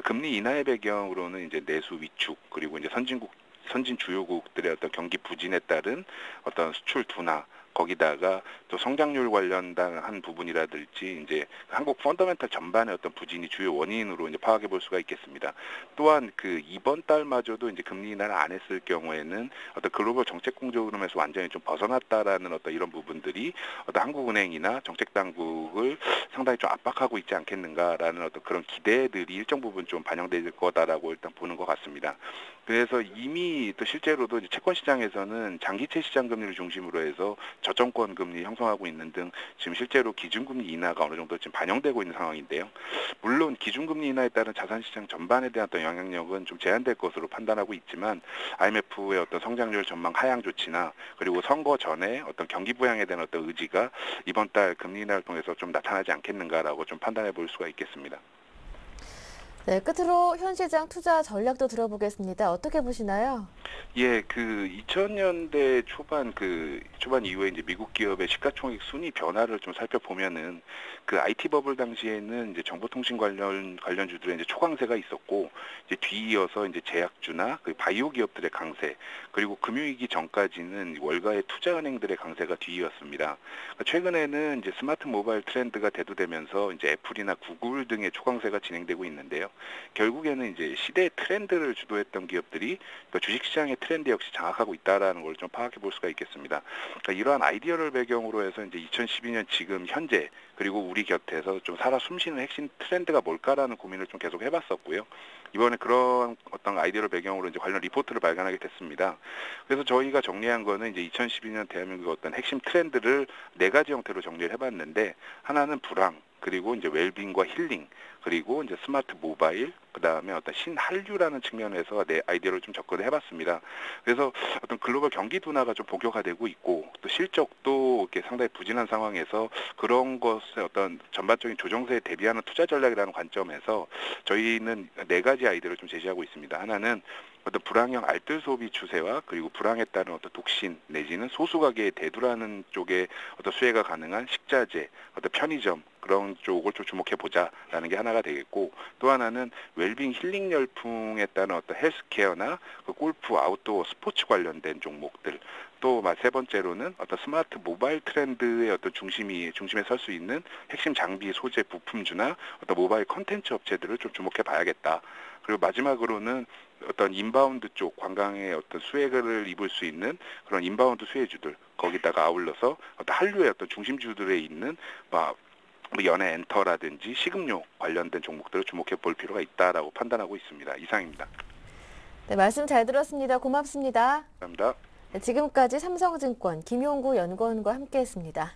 금리 인하의 배경으로는 이제 내수 위축 그리고 이제 선진 주요국들의 어떤 경기 부진에 따른 어떤 수출 둔화 거기다가 또 성장률 관련한 부분이라든지 이제 한국 펀더멘탈 전반의 어떤 부진이 주요 원인으로 이제 파악해 볼 수가 있겠습니다. 또한 그 이번 달마저도 이제 금리 인하를 안 했을 경우에는 어떤 글로벌 정책 공조 흐름에서 완전히 좀 벗어났다라는 어떤 이런 부분들이 어떤 한국은행이나 정책 당국을 상당히 좀 압박하고 있지 않겠는가라는 어떤 그런 기대들이 일정 부분 좀 반영될 거다라고 일단 보는 것 같습니다. 그래서 이미 또 실제로도 이제 채권 시장에서는 장기채 시장 금리를 중심으로 해서 저점권 금리 형성하고 있는 등 지금 실제로 기준금리 인하가 어느 정도 지금 반영되고 있는 상황인데요. 물론 기준금리 인하에 따른 자산시장 전반에 대한 어떤 영향력은 좀 제한될 것으로 판단하고 있지만 IMF의 어떤 성장률 전망 하향 조치나 그리고 선거 전에 어떤 경기 부양에 대한 어떤 의지가 이번 달 금리 인하를 통해서 좀 나타나지 않겠는가라고 좀 판단해 볼 수가 있겠습니다. 네, 끝으로 현 시장 투자 전략도 들어보겠습니다. 어떻게 보시나요? 예, 그 2000년대 초반 이후에 이제 미국 기업의 시가총액 순위 변화를 좀 살펴보면은 그 IT 버블 당시에는 이제 정보통신 관련주들의 이제 초강세가 있었고 이제 뒤이어서 이제 제약주나 그 바이오 기업들의 강세 그리고 금융위기 전까지는 월가의 투자은행들의 강세가 뒤이었습니다. 그러니까 최근에는 이제 스마트 모바일 트렌드가 대두되면서 이제 애플이나 구글 등의 초강세가 진행되고 있는데요. 결국에는 이제 시대의 트렌드를 주도했던 기업들이 그러니까 주식시장의 트렌드 역시 장악하고 있다라는 걸 좀 파악해 볼 수가 있겠습니다. 그러니까 이러한 아이디어를 배경으로 해서 이제 2012년 지금 현재 그리고 우리 곁에서 좀 살아 숨쉬는 핵심 트렌드가 뭘까라는 고민을 좀 계속 해봤었고요. 이번에 그런 어떤 아이디어를 배경으로 이제 관련 리포트를 발간하게 됐습니다. 그래서 저희가 정리한 거는 이제 2012년 대한민국의 어떤 핵심 트렌드를 4가지 형태로 정리를 해봤는데 하나는 불황, 그리고 이제 웰빙과 힐링, 그리고 이제 스마트 모바일, 그 다음에 어떤 신한류라는 측면에서 내 아이디어를 좀 접근을 해봤습니다. 그래서 어떤 글로벌 경기 둔화가 좀 본격화되고 있고 또 실적도 이렇게 상당히 부진한 상황에서 그런 것에 어떤 전반적인 조정세에 대비하는 투자 전략이라는 관점에서 저희는 4가지 아이디어를 좀 제시하고 있습니다. 하나는 어떤 불황형 알뜰 소비 추세와 그리고 불황에 따른 어떤 독신 내지는 소수가게의 대두라는 쪽에 어떤 수혜가 가능한 식자재, 어떤 편의점 그런 쪽을 좀 주목해 보자라는 게 하나가 되겠고 또 하나는 웰빙 힐링 열풍에 따른 어떤 헬스케어나 그 골프, 아웃도어, 스포츠 관련된 종목들 또 3번째로는 어떤 스마트 모바일 트렌드의 어떤 중심에 설 수 있는 핵심 장비, 소재, 부품주나 어떤 모바일 컨텐츠 업체들을 좀 주목해 봐야겠다. 그리고 마지막으로는 어떤 인바운드 쪽 관광의 어떤 수혜를 입을 수 있는 그런 인바운드 수혜주들 거기다가 아울러서 어떤 한류의 어떤 중심주들에 있는 연예 엔터라든지 식음료 관련된 종목들을 주목해 볼 필요가 있다라고 판단하고 있습니다. 이상입니다. 네, 말씀 잘 들었습니다. 고맙습니다. 감사합니다. 네, 지금까지 삼성증권 김용구 연구원과 함께했습니다.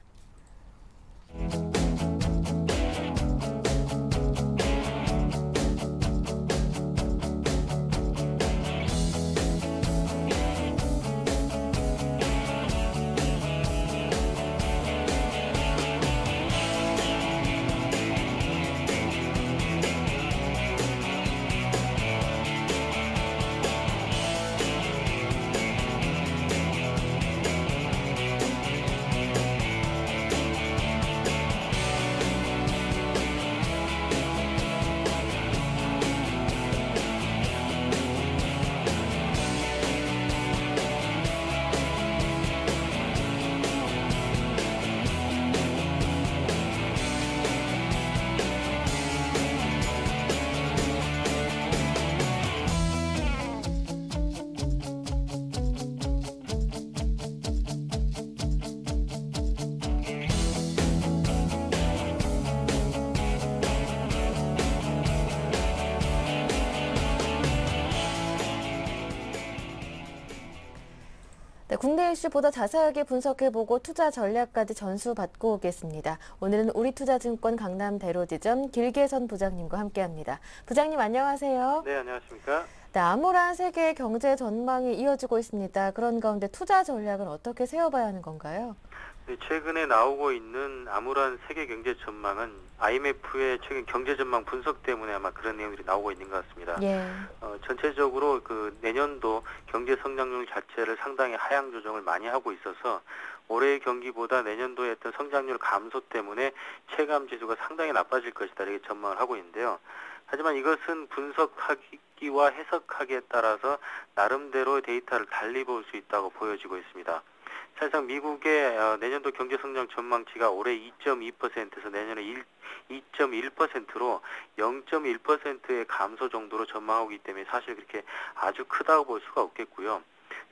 네, 국내 이슈 보다 자세하게 분석해보고 투자 전략까지 전수받고 오겠습니다. 오늘은 우리투자증권 강남 대로지점 길계선 부장님과 함께합니다. 부장님 안녕하세요. 네, 안녕하십니까? 네, 암울한 세계의 경제 전망이 이어지고 있습니다. 그런 가운데 투자 전략을 어떻게 세워봐야 하는 건가요? 네, 최근에 나오고 있는 암울한 세계 경제 전망은 IMF의 최근 경제 전망 분석 때문에 아마 그런 내용들이 나오고 있는 것 같습니다. 예. 전체적으로 그 내년도 경제 성장률 자체를 상당히 하향 조정을 많이 하고 있어서 올해의 경기보다 내년도의 어떤 성장률 감소 때문에 체감 지수가 상당히 나빠질 것이다 이렇게 전망을 하고 있는데요. 하지만 이것은 분석하기와 해석하기에 따라서 나름대로의 데이터를 달리 볼 수 있다고 보여지고 있습니다. 사실상 미국의 내년도 경제 성장 전망치가 올해 2.2%에서 내년에 2.1%로 0.1%의 감소 정도로 전망하고 있기 때문에 사실 그렇게 아주 크다고 볼 수가 없겠고요.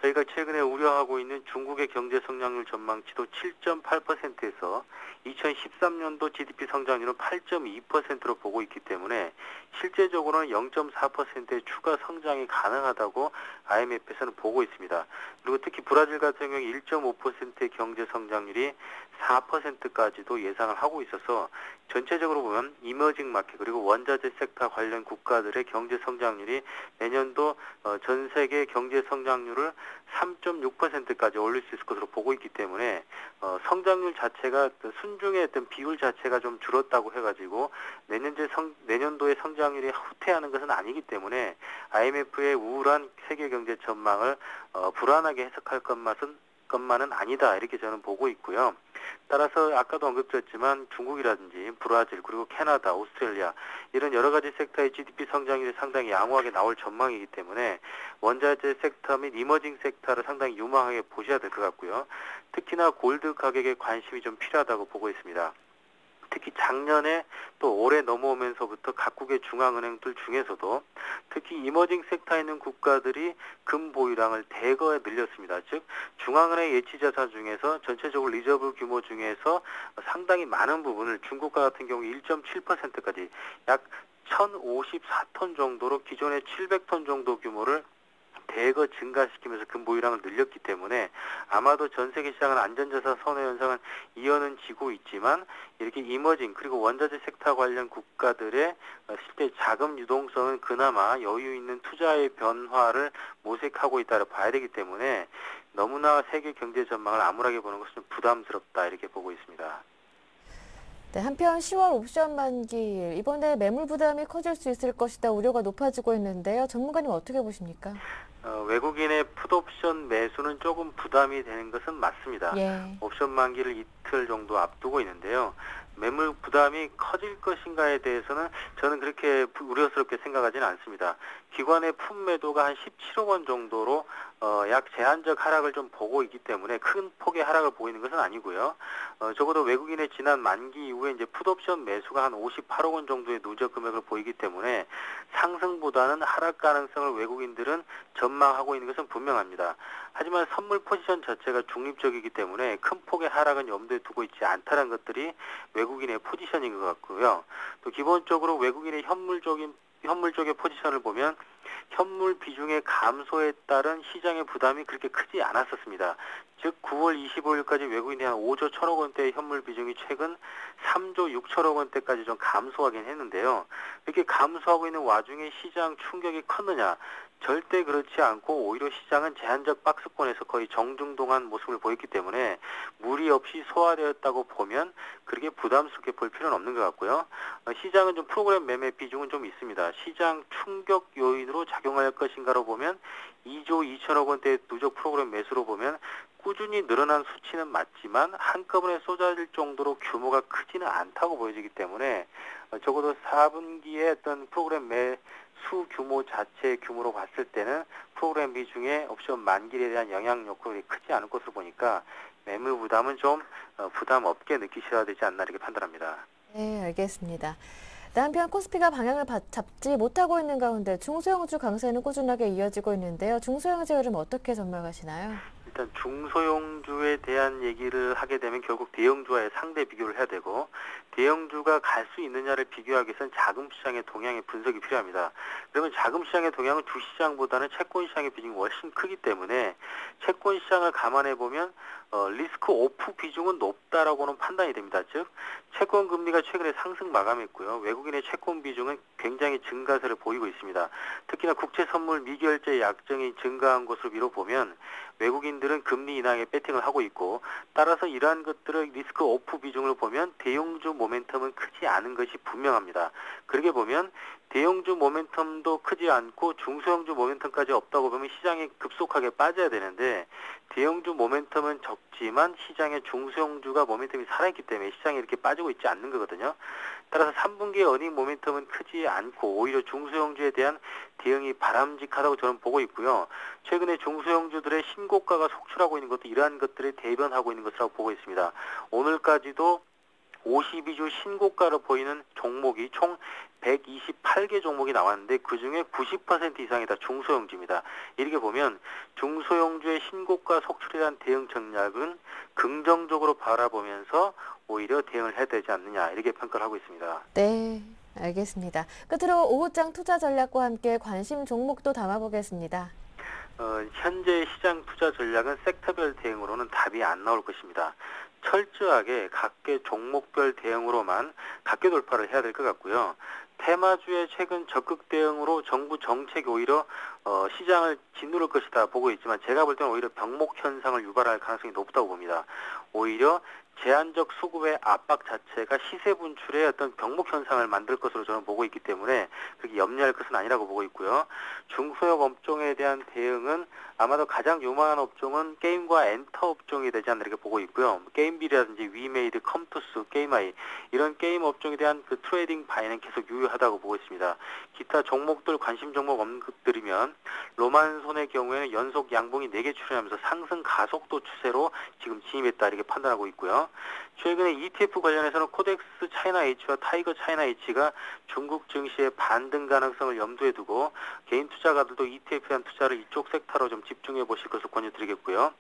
저희가 최근에 우려하고 있는 중국의 경제 성장률 전망치도 7.8%에서 2013년도 GDP 성장률은 8.2%로 보고 있기 때문에 실제적으로는 0.4%의 추가 성장이 가능하다고 IMF에서는 보고 있습니다. 그리고 특히 브라질 같은 경우 1.5%의 경제 성장률이 4%까지도 예상을 하고 있어서 전체적으로 보면 이머징 마켓 그리고 원자재 섹터 관련 국가들의 경제 성장률이 내년도 전 세계 경제 성장률을 3.6%까지 올릴 수 있을 것으로 보고 있기 때문에 성장률 자체가 순중의 어떤 비율 자체가 좀 줄었다고 해가지고 내년도의 성장률이 후퇴하는 것은 아니기 때문에 IMF의 우울한 세계 경제 전망을 불안하게 해석할 것만은 아니다 이렇게 저는 보고 있고요. 따라서 아까도 언급드렸지만 중국이라든지 브라질 그리고 캐나다, 오스트레일리아 이런 여러 가지 섹터의 GDP 성장률이 상당히 양호하게 나올 전망이기 때문에 원자재 섹터 및 이머징 섹터를 상당히 유망하게 보셔야 될 것 같고요. 특히나 골드 가격에 관심이 좀 필요하다고 보고 있습니다. 특히 작년에 또 올해 넘어오면서부터 각국의 중앙은행들 중에서도 특히 이머징 섹터에 있는 국가들이 금 보유량을 대거 늘렸습니다. 즉 중앙은행 예치자산 중에서 전체적으로 리저브 규모 중에서 상당히 많은 부분을 중국과 같은 경우 1.7%까지 약 1054톤 정도로 기존의 700톤 정도 규모를 대거 증가시키면서 금 보유량을 늘렸기 때문에 아마도 전 세계 시장은 안전자산 선호 현상은 이어는 지고 있지만 이렇게 이머징 그리고 원자재 섹터 관련 국가들의 실제 자금 유동성은 그나마 여유 있는 투자의 변화를 모색하고 있다고 봐야 되기 때문에 너무나 세계 경제 전망을 암울하게 보는 것은 좀 부담스럽다 이렇게 보고 있습니다. 네, 한편 10월 옵션 만기일 이번에 매물 부담이 커질 수 있을 것이다 우려가 높아지고 있는데요. 전문가님 어떻게 보십니까? 외국인의 풋옵션 매수는 조금 부담이 되는 것은 맞습니다. 예. 옵션 만기를 이틀 정도 앞두고 있는데요. 매물 부담이 커질 것인가에 대해서는 저는 그렇게 우려스럽게 생각하지는 않습니다. 기관의 품매도가 한 17억 원 정도로 약 제한적 하락을 좀 보고 있기 때문에 큰 폭의 하락을 보이는 것은 아니고요. 적어도 외국인의 지난 만기 이후에 이제 풋옵션 매수가 한 58억 원 정도의 누적 금액을 보이기 때문에 상승보다는 하락 가능성을 외국인들은 전망하고 있는 것은 분명합니다. 하지만 선물 포지션 자체가 중립적이기 때문에 큰 폭의 하락은 염두에 두고 있지 않다는 것들이 외국인의 포지션인 것 같고요. 또 기본적으로 외국인의 현물 쪽의 포지션을 보면 현물 비중의 감소에 따른 시장의 부담이 그렇게 크지 않았었습니다. 즉 9월 25일까지 외국인이 한 5조 1천억 원대의 현물 비중이 최근 3조 6천억 원대까지 좀 감소하긴 했는데요. 이렇게 감소하고 있는 와중에 시장 충격이 컸느냐? 절대 그렇지 않고 오히려 시장은 제한적 박스권에서 거의 정중동한 모습을 보였기 때문에 무리 없이 소화되었다고 보면 그렇게 부담스럽게 볼 필요는 없는 것 같고요. 시장은 좀 프로그램 매매 비중은 좀 있습니다. 시장 충격 요인으로 작용할 것인가로 보면 2조 2천억 원대의 누적 프로그램 매수로 보면 꾸준히 늘어난 수치는 맞지만 한꺼번에 쏟아질 정도로 규모가 크지는 않다고 보여지기 때문에 적어도 4분기에 어떤 프로그램 매수 규모 자체의 규모로 봤을 때는 프로그램 비중의 옵션 만기에 대한 영향력이 크지 않을 것으로 보니까 매물 부담은 좀 부담 없게 느끼셔야 되지 않나 이렇게 판단합니다. 네, 알겠습니다. 한편 코스피가 방향을 잡지 못하고 있는 가운데 중소형주 강세는 꾸준하게 이어지고 있는데요. 중소형주 흐름 어떻게 전망하시나요? 일단 중소형주에 대한 얘기를 하게 되면 결국 대형주와의 상대 비교를 해야 되고 대형주가 갈 수 있느냐를 비교하기 위해서는 자금시장의 동향의 분석이 필요합니다. 그러면 자금시장의 동향은 주시장보다는 채권시장의 비중이 훨씬 크기 때문에 채권시장을 감안해 보면 리스크 오프 비중은 높다라고는 판단이 됩니다. 즉 채권 금리가 최근에 상승 마감했고요. 외국인의 채권 비중은 굉장히 증가세를 보이고 있습니다. 특히나 국채 선물 미결제 약정이 증가한 것으로 미뤄보면 외국인들은 금리 인하에 배팅을 하고 있고 따라서 이러한 것들의 리스크 오프 비중을 보면 대형주 모멘텀은 크지 않은 것이 분명합니다. 그렇게 보면 대형주 모멘텀도 크지 않고 중소형주 모멘텀까지 없다고 보면 시장이 급속하게 빠져야 되는데 대형주 모멘텀은 적지만 시장의 중소형주가 모멘텀이 살아있기 때문에 시장이 이렇게 빠지고 있지 않는 거거든요. 따라서 3분기의 어닝 모멘텀은 크지 않고 오히려 중소형주에 대한 대응이 바람직하다고 저는 보고 있고요. 최근에 중소형주들의 신고가가 속출하고 있는 것도 이러한 것들에 대변하고 있는 것이라고 보고 있습니다. 오늘까지도 52주 신고가로 보이는 종목이 총 128개 종목이 나왔는데 그중에 90% 이상이 다 중소형주입니다. 이렇게 보면 중소형주의 신고가 속출에 대한 대응 전략은 긍정적으로 바라보면서 오히려 대응을 해야 되지 않느냐 이렇게 평가를 하고 있습니다. 네, 알겠습니다. 끝으로 오후장 투자 전략과 함께 관심 종목도 담아보겠습니다. 현재 시장 투자 전략은 섹터별 대응으로는 답이 안 나올 것입니다. 철저하게 각계 종목별 대응으로만 각계 돌파를 해야 될 것 같고요. 테마주의 최근 적극 대응으로 정부 정책이 오히려 시장을 짓누를 것이다 보고 있지만 제가 볼 때는 오히려 병목 현상을 유발할 가능성이 높다고 봅니다. 오히려 제한적 수급의 압박 자체가 시세 분출의 어떤 병목 현상을 만들 것으로 저는 보고 있기 때문에 그렇게 염려할 것은 아니라고 보고 있고요. 중소형 업종에 대한 대응은 아마도 가장 유망한 업종은 게임과 엔터 업종이 되지 않나 이렇게 보고 있고요. 게임비라든지 위메이드, 컴투스, 게임아이 이런 게임 업종에 대한 그 트레이딩 바이는 계속 유효하다고 보고 있습니다. 기타 종목들 관심 종목 언급드리면 로만손의 경우에는 연속 양봉이 4개 출현하면서 상승 가속도 추세로 지금 진입했다 이렇게 판단하고 있고요. 최근에 ETF 관련해서는 코덱스 차이나 H와 타이거 차이나 H가 중국 증시의 반등 가능성을 염두에 두고 개인 투자가들도 ETF에 대한 투자를 이쪽 섹터로 좀 집중해 보실 것을 권유드리겠고요.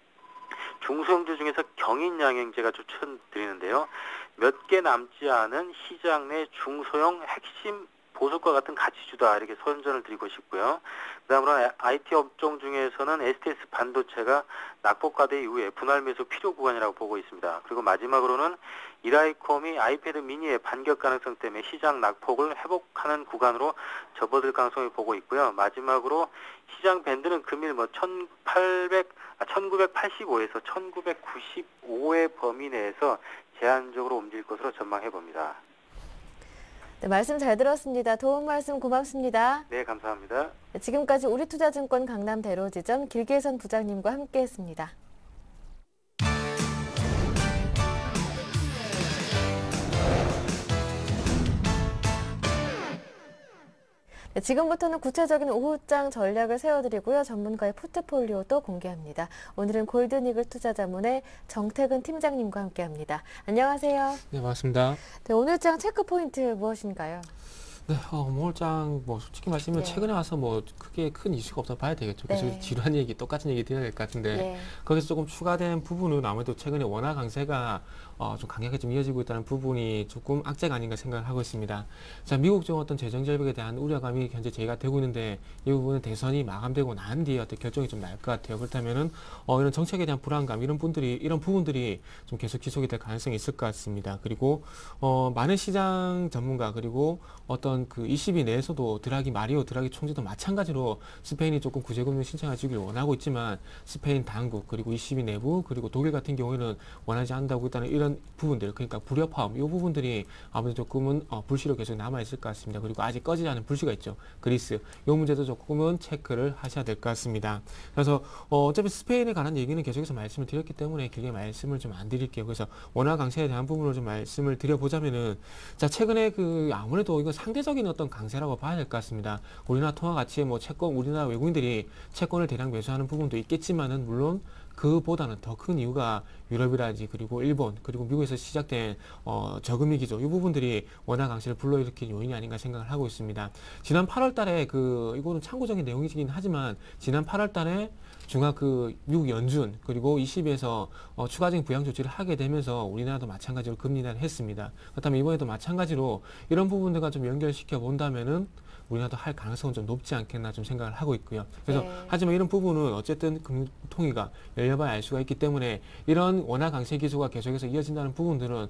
중소형주 중에서 경인양행제가 추천드리는데요. 몇 개 남지 않은 시장 내 중소형 핵심 보석과 같은 가치주다 이렇게 선전을 드리고 싶고요. 그다음으로 IT 업종 중에서는 STS 반도체가 낙폭과대 이후에 분할 매수 필요 구간이라고 보고 있습니다. 그리고 마지막으로는 이라이콤이 아이패드 미니의 반격 가능성 때문에 시장 낙폭을 회복하는 구간으로 접어들 가능성을 보고 있고요. 마지막으로 시장 밴드는 금일 1985에서 1995의 범위 내에서 제한적으로 움직일 것으로 전망해 봅니다. 네, 말씀 잘 들었습니다. 도움 말씀 고맙습니다. 네, 감사합니다. 네, 지금까지 우리투자증권 강남대로지점 길계선 부장님과 함께했습니다. 네, 지금부터는 구체적인 오후장 전략을 세워드리고요. 전문가의 포트폴리오도 공개합니다. 오늘은 골든이글 투자자문의 정태근 팀장님과 함께합니다. 안녕하세요. 네, 맞습니다. 네, 오늘장 체크 포인트 무엇인가요? 네, 오늘장 솔직히 말씀드리면 네. 최근에 와서 크게 큰 이슈가 없어 봐야 되겠죠. 그래서 네. 지루한 얘기, 똑같은 얘기 드려야 될 것 같은데 네. 거기서 조금 추가된 부분은 아무래도 최근에 원화 강세가 좀 강하게 좀 이어지고 있다는 부분이 조금 악재가 아닌가 생각을 하고 있습니다. 자, 미국적 어떤 재정 절벽에 대한 우려감이 현재 제기가 되고 있는데 이 부분은 대선이 마감되고 난 뒤에 어떤 결정이 좀 날 것 같아요. 그렇다면은 이런 정책에 대한 불안감 이런 부분들이 좀 계속 지속이 될 가능성이 있을 것 같습니다. 그리고 많은 시장 전문가 그리고 어떤 그 ECB 내에서도 드라기 총재도 마찬가지로 스페인이 조금 구제금융 신청해주길 원하고 있지만 스페인 당국 그리고 ECB 내부 그리고 독일 같은 경우에는 원하지 않는다고 있다는 이런 부분들 그러니까 불협화음 이 부분들이 아무래도 조금은 불씨로 계속 남아있을 것 같습니다. 그리고 아직 꺼지지 않은 불씨가 있죠. 그리스 이 문제도 조금은 체크를 하셔야 될 것 같습니다. 그래서 어차피 스페인에 관한 얘기는 계속해서 말씀을 드렸기 때문에 길게 말씀을 좀 안 드릴게요. 그래서 원화 강세에 대한 부분을 좀 말씀을 드려보자면은 자 최근에 아무래도 이거 상대적인 어떤 강세라고 봐야 될 것 같습니다. 우리나라 통화 가치에 채권 우리나라 외국인들이 채권을 대량 매수하는 부분도 있겠지만은 물론 그보다는 더 큰 이유가 유럽이라든지 그리고 일본 그리고 미국에서 시작된 저금리 기조 이 부분들이 원화 강세를 불러일으킨 요인이 아닌가 생각을 하고 있습니다. 지난 8월 달에 이거는 참고적인 내용이긴 하지만 지난 8월 달에 중앙 미국 연준 그리고 ECB에서 추가적인 부양 조치를 하게 되면서 우리나라도 마찬가지로 금리 인하를 했습니다. 그렇다면 이번에도 마찬가지로 이런 부분들과 좀 연결시켜 본다면은 우리나라도 할 가능성은 좀 높지 않겠나 좀 생각을 하고 있고요. 그래서 네. 하지만 이런 부분은 어쨌든 금융통위가 열려봐야 알 수가 있기 때문에 이런 원화 강세 기조가 계속해서 이어진다는 부분들은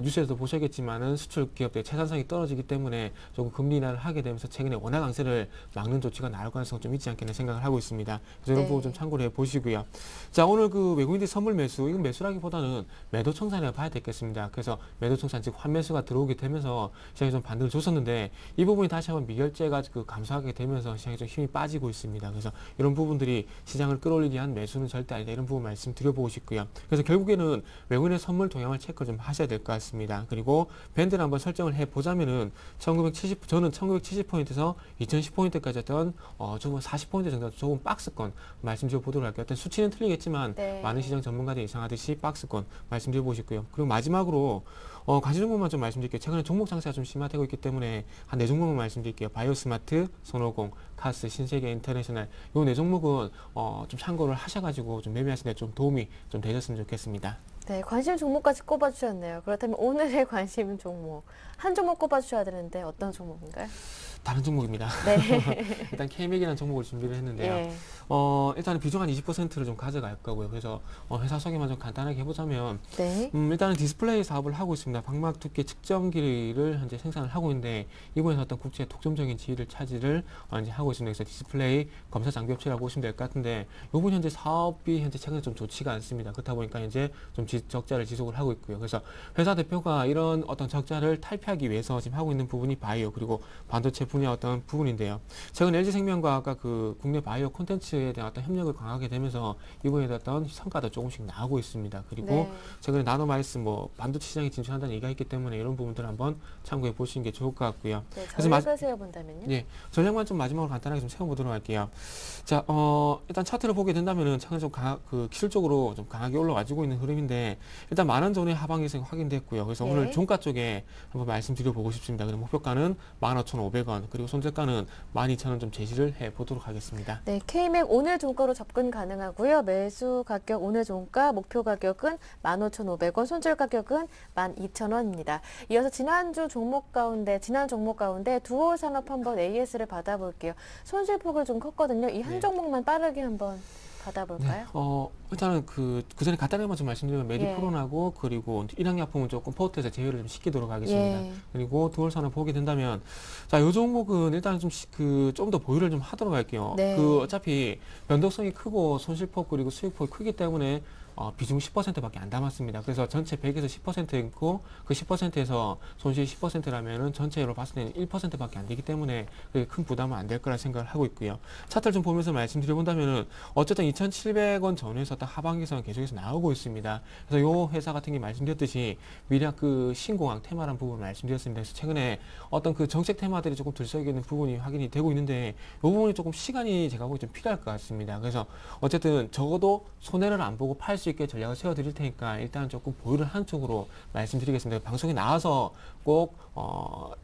뉴스에서도 보셨겠지만은 수출 기업들의 채산성이 떨어지기 때문에 조금 금리 인하를 하게 되면서 최근에 원화 강세를 막는 조치가 나올 가능성이 좀 있지 않겠나 생각을 하고 있습니다. 그래서 이런 네. 부분 좀 참고를 해보시고요. 자, 오늘 그 외국인들 선물 매수, 이건 매수라기보다는 매도 청산이라고 봐야 되겠습니다. 그래서 매도 청산, 즉 환매수가 들어오게 되면서 시장이 좀 반등을 줬었는데 이 부분이 다시 한번 미결제가 그 감소하게 되면서 시장이 좀 힘이 빠지고 있습니다. 그래서 이런 부분들이 시장을 끌어올리기 위한 매수는 절대 아니다. 이런 부분 말씀드려보고 싶고요. 그래서 결국에는 외국인의 선물 동향을 체크를 좀 하셔야 될 것 같습니다. 그리고 밴드를 한번 설정을 해보자면은 1970, 저는 1970포인트에서 2010포인트까지 했던 조금 40포인트 정도 조금 박스권 말씀드려 보도록 할게요. 어떤 수치는 틀리겠지만 네. 많은 시장 전문가들이 예상하듯이 박스권 말씀드려 보시고요. 그리고 마지막으로 가지 종목만 좀 말씀드릴게요. 최근에 종목 장세가 좀 심화되고 있기 때문에 한 4종목만 말씀드릴게요. 바이오스마트, 손오공, 카스, 신세계, 인터내셔널 요 4종목은 좀 참고를 하셔가지고 좀 매매하시는 데 좀 도움이 좀 되셨으면 좋겠습니다. 네, 관심 종목까지 꼽아주셨네요. 그렇다면 오늘의 관심 종목 한 종목 꼽아주셔야 되는데 어떤 종목인가요? 다른 종목입니다. 네. 일단 K맥이라는 종목을 준비를 했는데요. 예. 일단은 비중 한 20%를 좀 가져갈 거고요. 그래서 회사 소개만 좀 간단하게 해보자면 네. 일단은 디스플레이 사업을 하고 있습니다. 방막 두께 측정기를 현재 생산을 하고 있는데 이번에서 어떤 국제 독점적인 지위를 차지를 이제 하고 있습니다. 그래서 디스플레이 검사 장비 업체라고 보시면 될 것 같은데 이번 현재 사업이 현재 최근에 좀 좋지가 않습니다. 그렇다 보니까 이제 좀 적자를 지속을 하고 있고요. 그래서 회사 대표가 이런 어떤 적자를 탈피하기 위해서 지금 하고 있는 부분이 바이오 그리고 반도체 분야 어떤 부분인데요. 최근 LG생명과 아까 그 국내 바이오 콘텐츠에 대한 어떤 협력을 강하게 되면서 이번에 어떤 성과도 조금씩 나오고 있습니다. 그리고 네. 최근에 나노마이스 뭐 반도체 시장에 진출한다는 얘기가 있기 때문에 이런 부분들 한번 참고해 보시는 게 좋을 것 같고요. 네, 그래서 전략을 세워본다면요? 예, 전략만 좀 마지막으로 간단하게 좀 세워보도록 할게요. 자, 일단 차트를 보게 된다면은 최근 좀 기술적으로 좀 강하게 올라와주고 있는 흐름인데 일단 10,000원 전의 하방 기승 확인됐고요. 그래서 네. 오늘 종가 쪽에 한번 말씀드려 보고 싶습니다. 그럼 목표가는 15,500원 그리고 손절가는 12,000원 좀 제시를 해 보도록 하겠습니다. 네, K맥 오늘 종가로 접근 가능하고요. 매수 가격 오늘 종가, 목표 가격은 15,500원, 손절 가격은 12,000원입니다. 이어서 지난 종목 가운데 두오산업 한번 AS를 받아볼게요. 손실폭을 좀 컸거든요. 이 한 네. 종목만 빠르게 한번 받아볼까요? 일단은 그 전에 간단하게만 좀 말씀드리면 메디프론하고 그리고 일양약품은 조금 포트에서 제외를 좀 시키도록 하겠습니다. 예. 그리고 두얼산업 보게 된다면 자, 요 종목은 일단 좀 더 보유를 좀 하도록 할게요. 네. 어차피 변동성이 크고 손실폭 그리고 수익폭이 크기 때문에 비중 10%밖에 안 담았습니다. 그래서 전체 100에서 10%있고 그 10%에서 손실 10%라면은 전체로 봤을 때는 1%밖에 안 되기 때문에 그게 큰 부담은 안 될 거라 생각을 하고 있고요. 차트를 좀 보면서 말씀드려 본다면은 어쨌든 2,700원 전후에서 딱 하반기선 계속해서 나오고 있습니다. 그래서 요 회사 같은 게 말씀드렸듯이 미략 그 신공항 테마란 부분을 말씀드렸습니다. 그래서 최근에 어떤 그 정책 테마들이 조금 들썩이는 부분이 확인이 되고 있는데 이 부분이 조금 시간이 제가 보기 좀 필요할 것 같습니다. 그래서 어쨌든 적어도 손해를 안 보고 팔 수 있게 전략을 세워드릴 테니까 일단 조금 보유를 하는 쪽으로 말씀드리겠습니다. 방송에 나와서 꼭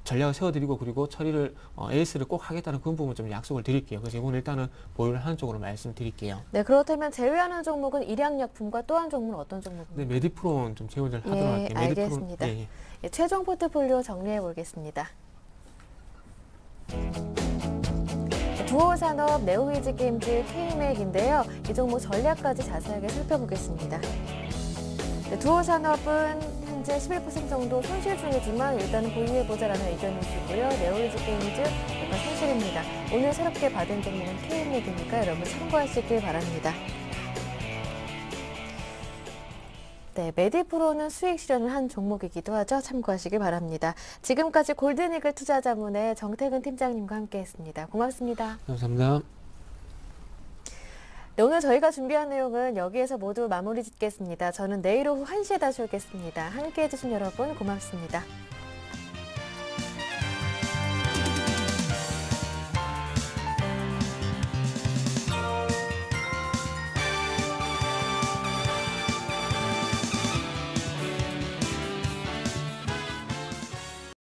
전략을 세워드리고 그리고 처리를 AS를 꼭 하겠다는 그런 부분 좀 약속을 드릴게요. 그래서 이건 일단은 보유를 하는 쪽으로 말씀드릴게요. 네, 그렇다면 제외하는 종목은 일양약품과 또 한 종목은 어떤 종목입니까? 네, 메디프론 좀 제외를 하도록 할게요. 알겠습니다. 예. 예, 최종 포트폴리오 정리해 보겠습니다. 두오산업, 네오이즈게임즈, K맥인데요. 이 종목 전략까지 자세하게 살펴보겠습니다. 네, 두오산업은 현재 11% 정도 손실 중이지만 일단은 보유해보자라는 의견이시고요. 네오이즈게임즈 약간 손실입니다. 오늘 새롭게 받은 종목은 K맥이니까 여러분 참고하시길 바랍니다. 네, 메디프로는 수익 실현을 한 종목이기도 하죠. 참고하시길 바랍니다. 지금까지 골든이글 투자자문의 정태근 팀장님과 함께했습니다. 고맙습니다. 감사합니다. 네, 오늘 저희가 준비한 내용은 여기에서 모두 마무리 짓겠습니다. 저는 내일 오후 1시에 다시 오겠습니다. 함께해 주신 여러분 고맙습니다.